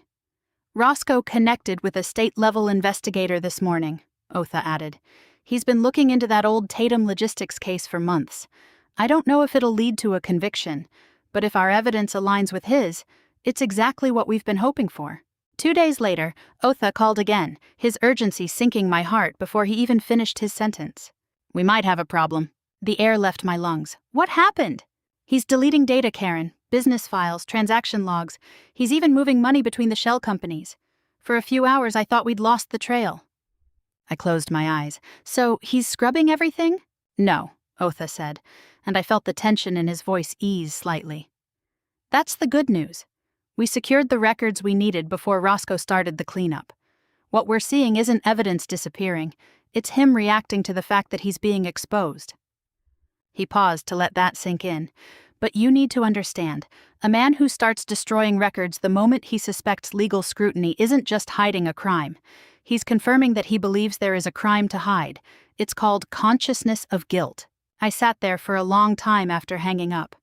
"Roscoe connected with a state-level investigator this morning," Otha added. "He's been looking into that old Tatum logistics case for months. I don't know if it'll lead to a conviction, but if our evidence aligns with his, it's exactly what we've been hoping for." 2 days later, Otha called again, his urgency sinking my heart before he even finished his sentence. "We might have a problem." The air left my lungs. "What happened?" "He's deleting data, Karen. Business files, transaction logs. He's even moving money between the shell companies. For a few hours, I thought we'd lost the trail." I closed my eyes. "So, he's scrubbing everything?" "No," Otha said, and I felt the tension in his voice ease slightly. "That's the good news. We secured the records we needed before Roscoe started the cleanup. What we're seeing isn't evidence disappearing, it's him reacting to the fact that he's being exposed." He paused to let that sink in. "But you need to understand, a man who starts destroying records the moment he suspects legal scrutiny isn't just hiding a crime. He's confirming that he believes there is a crime to hide. It's called consciousness of guilt." I sat there for a long time after hanging up.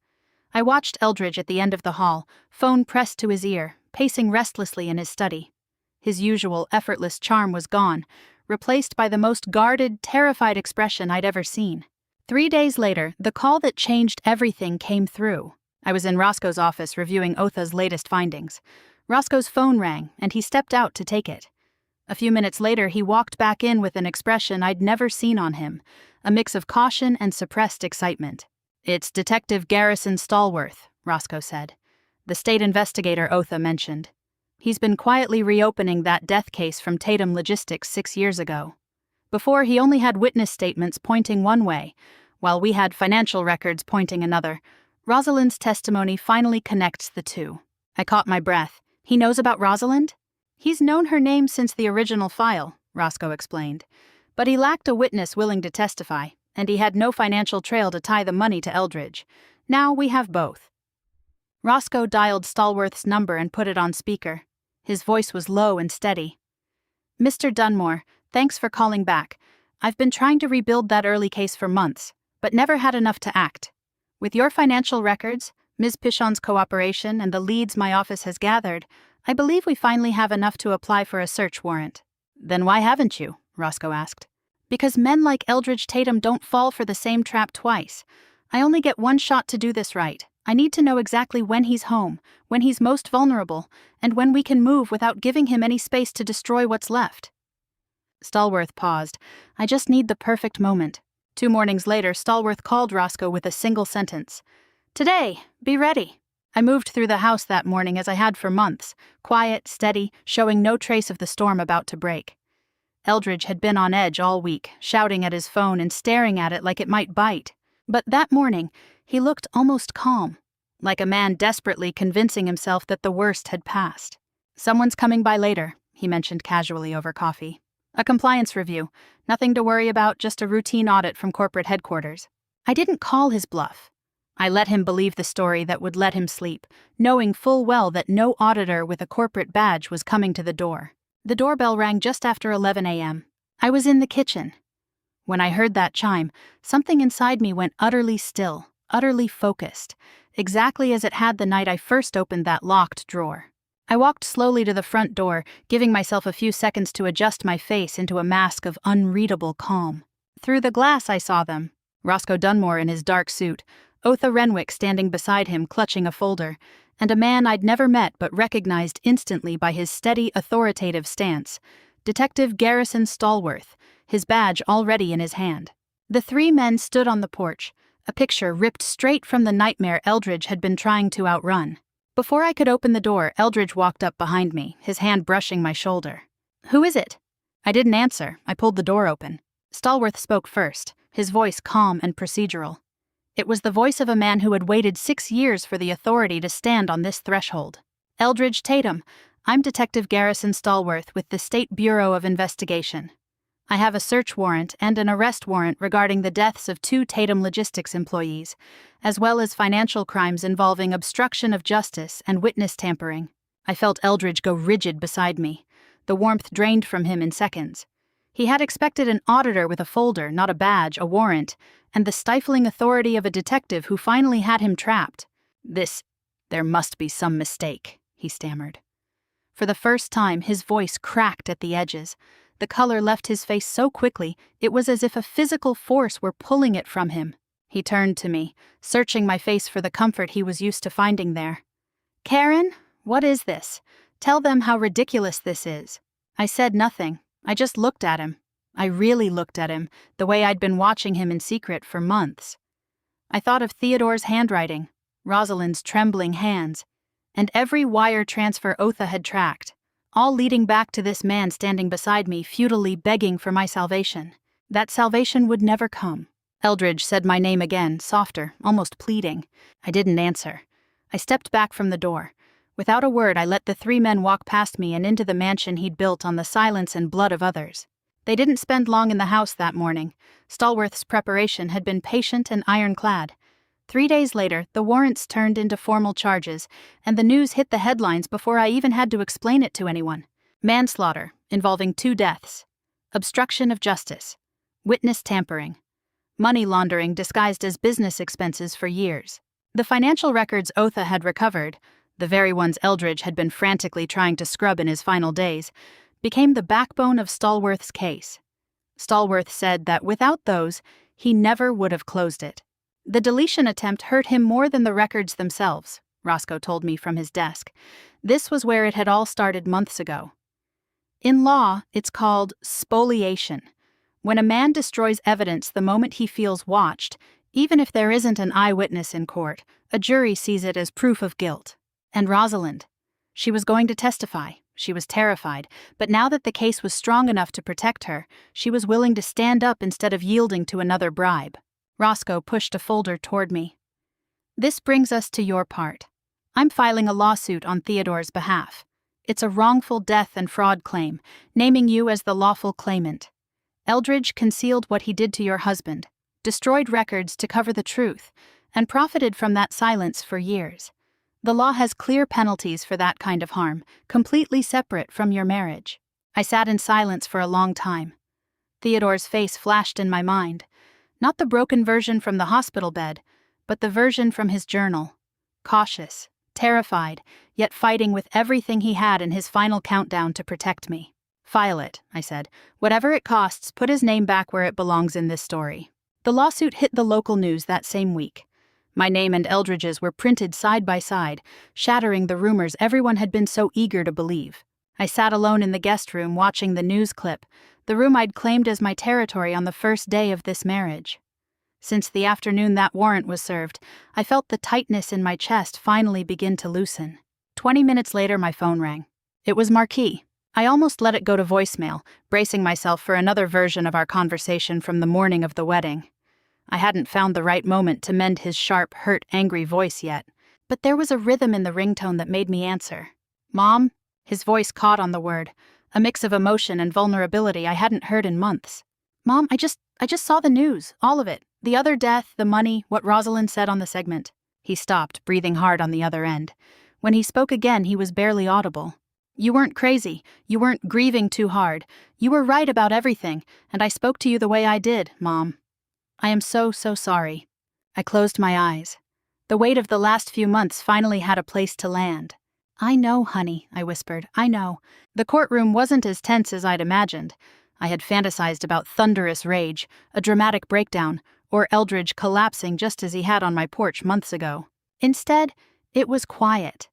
I watched Eldridge at the end of the hall, phone pressed to his ear, pacing restlessly in his study. His usual effortless charm was gone, replaced by the most guarded, terrified expression I'd ever seen. 3 days later, the call that changed everything came through. I was in Roscoe's office reviewing Otha's latest findings. Roscoe's phone rang, and he stepped out to take it. A few minutes later, he walked back in with an expression I'd never seen on him, a mix of caution and suppressed excitement. "It's Detective Garrison Stallworth," Roscoe said. "The state investigator Otha mentioned. He's been quietly reopening that death case from Tatum Logistics 6 years ago. Before, he only had witness statements pointing one way, while we had financial records pointing another. Rosalind's testimony finally connects the two." I caught my breath. "He knows about Rosalind?" "He's known her name since the original file," Roscoe explained. "But he lacked a witness willing to testify, and he had no financial trail to tie the money to Eldridge. Now we have both." Roscoe dialed Stallworth's number and put it on speaker. His voice was low and steady. "Mr. Dunmore, thanks for calling back. I've been trying to rebuild that early case for months, but never had enough to act. With your financial records, Ms. Pichon's cooperation, and the leads my office has gathered, I believe we finally have enough to apply for a search warrant." "Then why haven't you?" Roscoe asked. "Because men like Eldridge Tatum don't fall for the same trap twice. I only get one shot to do this right. I need to know exactly when he's home, when he's most vulnerable, and when we can move without giving him any space to destroy what's left." Stallworth paused. "I just need the perfect moment." 2 mornings later, Stallworth called Roscoe with a single sentence. "Today, be ready." I moved through the house that morning as I had for months, quiet, steady, showing no trace of the storm about to break. Eldridge had been on edge all week, shouting at his phone and staring at it like it might bite. But that morning, he looked almost calm, like a man desperately convincing himself that the worst had passed. "Someone's coming by later," he mentioned casually over coffee. "A compliance review. Nothing to worry about, just a routine audit from corporate headquarters." I didn't call his bluff. I let him believe the story that would let him sleep, knowing full well that no auditor with a corporate badge was coming to the door. The doorbell rang just after 11 a.m. I was in the kitchen. When I heard that chime, something inside me went utterly still, utterly focused. exactly as it had the night I first opened that locked drawer. I walked slowly to the front door, giving myself a few seconds to adjust my face into a mask of unreadable calm. Through the glass I saw them. Roscoe Dunmore in his dark suit, Otha Renwick standing beside him clutching a folder, and a man I'd never met but recognized instantly by his steady, authoritative stance, Detective Garrison Stallworth, his badge already in his hand. The three men stood on the porch, a picture ripped straight from the nightmare Eldridge had been trying to outrun. Before I could open the door, Eldridge walked up behind me, his hand brushing my shoulder. "Who is it?" I didn't answer. I pulled the door open. Stallworth spoke first, his voice calm and procedural. It was the voice of a man who had waited 6 years for the authority to stand on this threshold. "Eldridge Tatum, I'm Detective Garrison Stallworth with the State Bureau of Investigation. I have a search warrant and an arrest warrant regarding the deaths of 2 Tatum Logistics employees, as well as financial crimes involving obstruction of justice and witness tampering." I felt Eldridge go rigid beside me. The warmth drained from him in seconds. He had expected an auditor with a folder, not a badge, a warrant, and the stifling authority of a detective who finally had him trapped. There must be some mistake," he stammered. For the first time, his voice cracked at the edges. The color left his face so quickly, it was as if a physical force were pulling it from him. He turned to me, searching my face for the comfort he was used to finding there. "Karen, what is this? Tell them how ridiculous this is." I said nothing. I just looked at him. I really looked at him, the way I'd been watching him in secret for months. I thought of Theodore's handwriting, Rosalind's trembling hands, and every wire transfer Otha had tracked, all leading back to this man standing beside me, futilely begging for my salvation. That salvation would never come. Eldridge said my name again, softer, almost pleading. I didn't answer. I stepped back from the door. Without a word, I let the 3 men walk past me and into the mansion he'd built on the silence and blood of others. They didn't spend long in the house that morning. Stallworth's preparation had been patient and ironclad. 3 days later, the warrants turned into formal charges, and the news hit the headlines before I even had to explain it to anyone. Manslaughter, involving 2 deaths. Obstruction of justice. Witness tampering. Money laundering disguised as business expenses for years. The financial records Otha had recovered, the very ones Eldridge had been frantically trying to scrub in his final days, became the backbone of Stallworth's case. Stallworth said that without those, he never would have closed it. The deletion attempt hurt him more than the records themselves, Roscoe told me from his desk. This was where it had all started months ago. In law, it's called spoliation. When a man destroys evidence the moment he feels watched, even if there isn't an eyewitness in court, a jury sees it as proof of guilt. And Rosalind. She was going to testify. She was terrified, but now that the case was strong enough to protect her, she was willing to stand up instead of yielding to another bribe. Roscoe pushed a folder toward me. "This brings us to your part. I'm filing a lawsuit on Theodore's behalf. It's a wrongful death and fraud claim, naming you as the lawful claimant. Eldridge concealed what he did to your husband, destroyed records to cover the truth, and profited from that silence for years. The law has clear penalties for that kind of harm, completely separate from your marriage." I sat in silence for a long time. Theodore's face flashed in my mind. Not the broken version from the hospital bed, but the version from his journal. Cautious, terrified, yet fighting with everything he had in his final countdown to protect me. "File it," I said. "Whatever it costs, put his name back where it belongs in this story." The lawsuit hit the local news that same week. My name and Eldridge's were printed side by side, shattering the rumors everyone had been so eager to believe. I sat alone in the guest room watching the news clip, the room I'd claimed as my territory on the first day of this marriage. Since the afternoon that warrant was served, I felt the tightness in my chest finally begin to loosen. 20 minutes later, my phone rang. It was Marquis. I almost let it go to voicemail, bracing myself for another version of our conversation from the morning of the wedding. I hadn't found the right moment to mend his sharp, hurt, angry voice yet, but there was a rhythm in the ringtone that made me answer. "Mom?" His voice caught on the word, a mix of emotion and vulnerability I hadn't heard in months. "Mom, I just saw the news, all of it. The other death, the money, what Rosalind said on the segment." He stopped, breathing hard on the other end. When he spoke again, he was barely audible. "You weren't crazy. You weren't grieving too hard. You were right about everything, and I spoke to you the way I did, Mom. I am so sorry." I closed my eyes. The weight of the last few months finally had a place to land. "I know, honey," I whispered. "I know." The courtroom wasn't as tense as I'd imagined. I had fantasized about thunderous rage, a dramatic breakdown, or Eldridge collapsing just as he had on my porch months ago. Instead, it was quiet.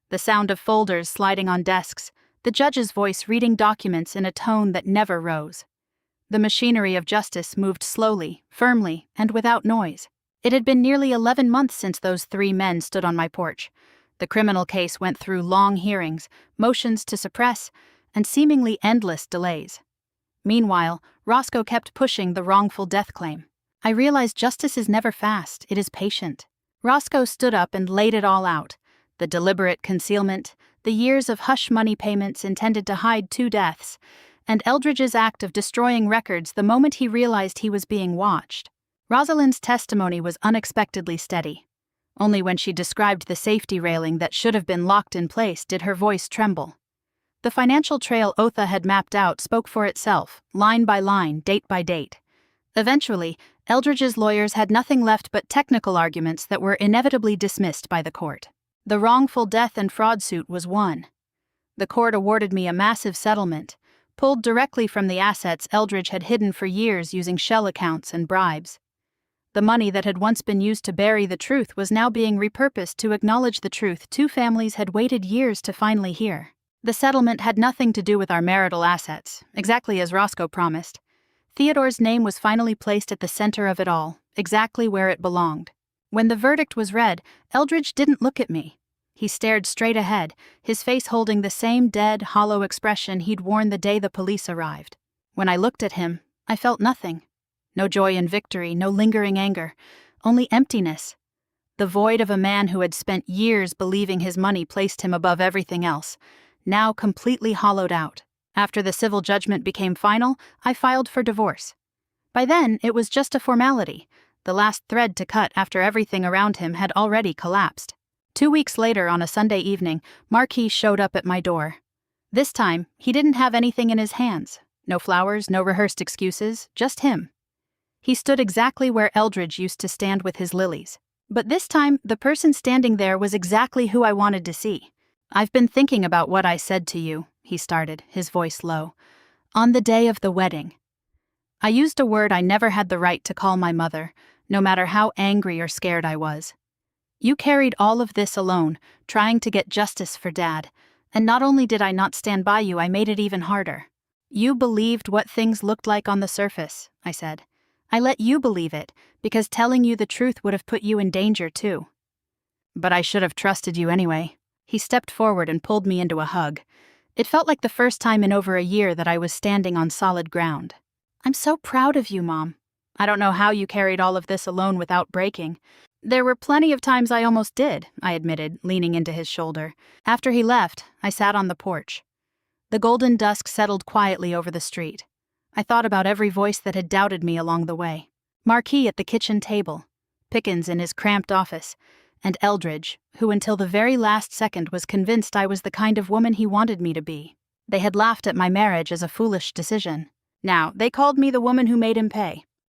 The sound of folders sliding on desks, the judge's voice reading documents in a tone that never rose. The machinery of justice moved slowly, firmly, and without noise. It had been nearly 11 months since those 3 men stood on my porch. The criminal case went through long hearings, motions to suppress, and seemingly endless delays. Meanwhile, Roscoe kept pushing the wrongful death claim. I realized justice is never fast, it is patient. Roscoe stood up and laid it all out. The deliberate concealment, the years of hush money payments intended to hide 2 deaths, and Eldridge's act of destroying records the moment he realized he was being watched. Rosalind's testimony was unexpectedly steady. Only when she described the safety railing that should have been locked in place did her voice tremble. The financial trail Otha had mapped out spoke for itself, line by line, date by date. Eventually, Eldridge's lawyers had nothing left but technical arguments that were inevitably dismissed by the court. The wrongful death and fraud suit was won. The court awarded me a massive settlement, pulled directly from the assets Eldridge had hidden for years using shell accounts and bribes. The money that had once been used to bury the truth was now being repurposed to acknowledge the truth 2 families had waited years to finally hear. The settlement had nothing to do with our marital assets, exactly as Roscoe promised. Theodore's name was finally placed at the center of it all, exactly where it belonged. When the verdict was read, Eldridge didn't look at me. He stared straight ahead, his face holding the same dead, hollow expression he'd worn the day the police arrived. When I looked at him, I felt nothing. No joy in victory, no lingering anger, only emptiness. The void of a man who had spent years believing his money placed him above everything else, now completely hollowed out. After the civil judgment became final, I filed for divorce. By then, it was just a formality, the last thread to cut after everything around him had already collapsed. 2 weeks later, on a Sunday evening, Marquis showed up at my door. This time, he didn't have anything in his hands. No flowers, no rehearsed excuses, just him. He stood exactly where Eldridge used to stand with his lilies. But this time, the person standing there was exactly who I wanted to see. "I've been thinking about what I said to you," he started, his voice low. "On the day of the wedding." I used a word I never had the right to call my mother, no matter how angry or scared I was. "You carried all of this alone, trying to get justice for Dad, and not only did I not stand by you, I made it even harder. You believed what things looked like on the surface," I said. "I let you believe it, because telling you the truth would have put you in danger too. But I should have trusted you anyway." He stepped forward and pulled me into a hug. It felt like the first time in over a year that I was standing on solid ground. "I'm so proud of you, Mom. I don't know how you carried all of this alone without breaking." "There were plenty of times I almost did," I admitted, leaning into his shoulder. After he left, I sat on the porch. The golden dusk settled quietly over the street. I thought about every voice that had doubted me along the way. Marquis at the kitchen table, Pickens in his cramped office, and Eldridge, who until the very last second was convinced I was the kind of woman he wanted me to be. They had laughed at my marriage as a foolish decision. Now, they called me the woman who made him pay.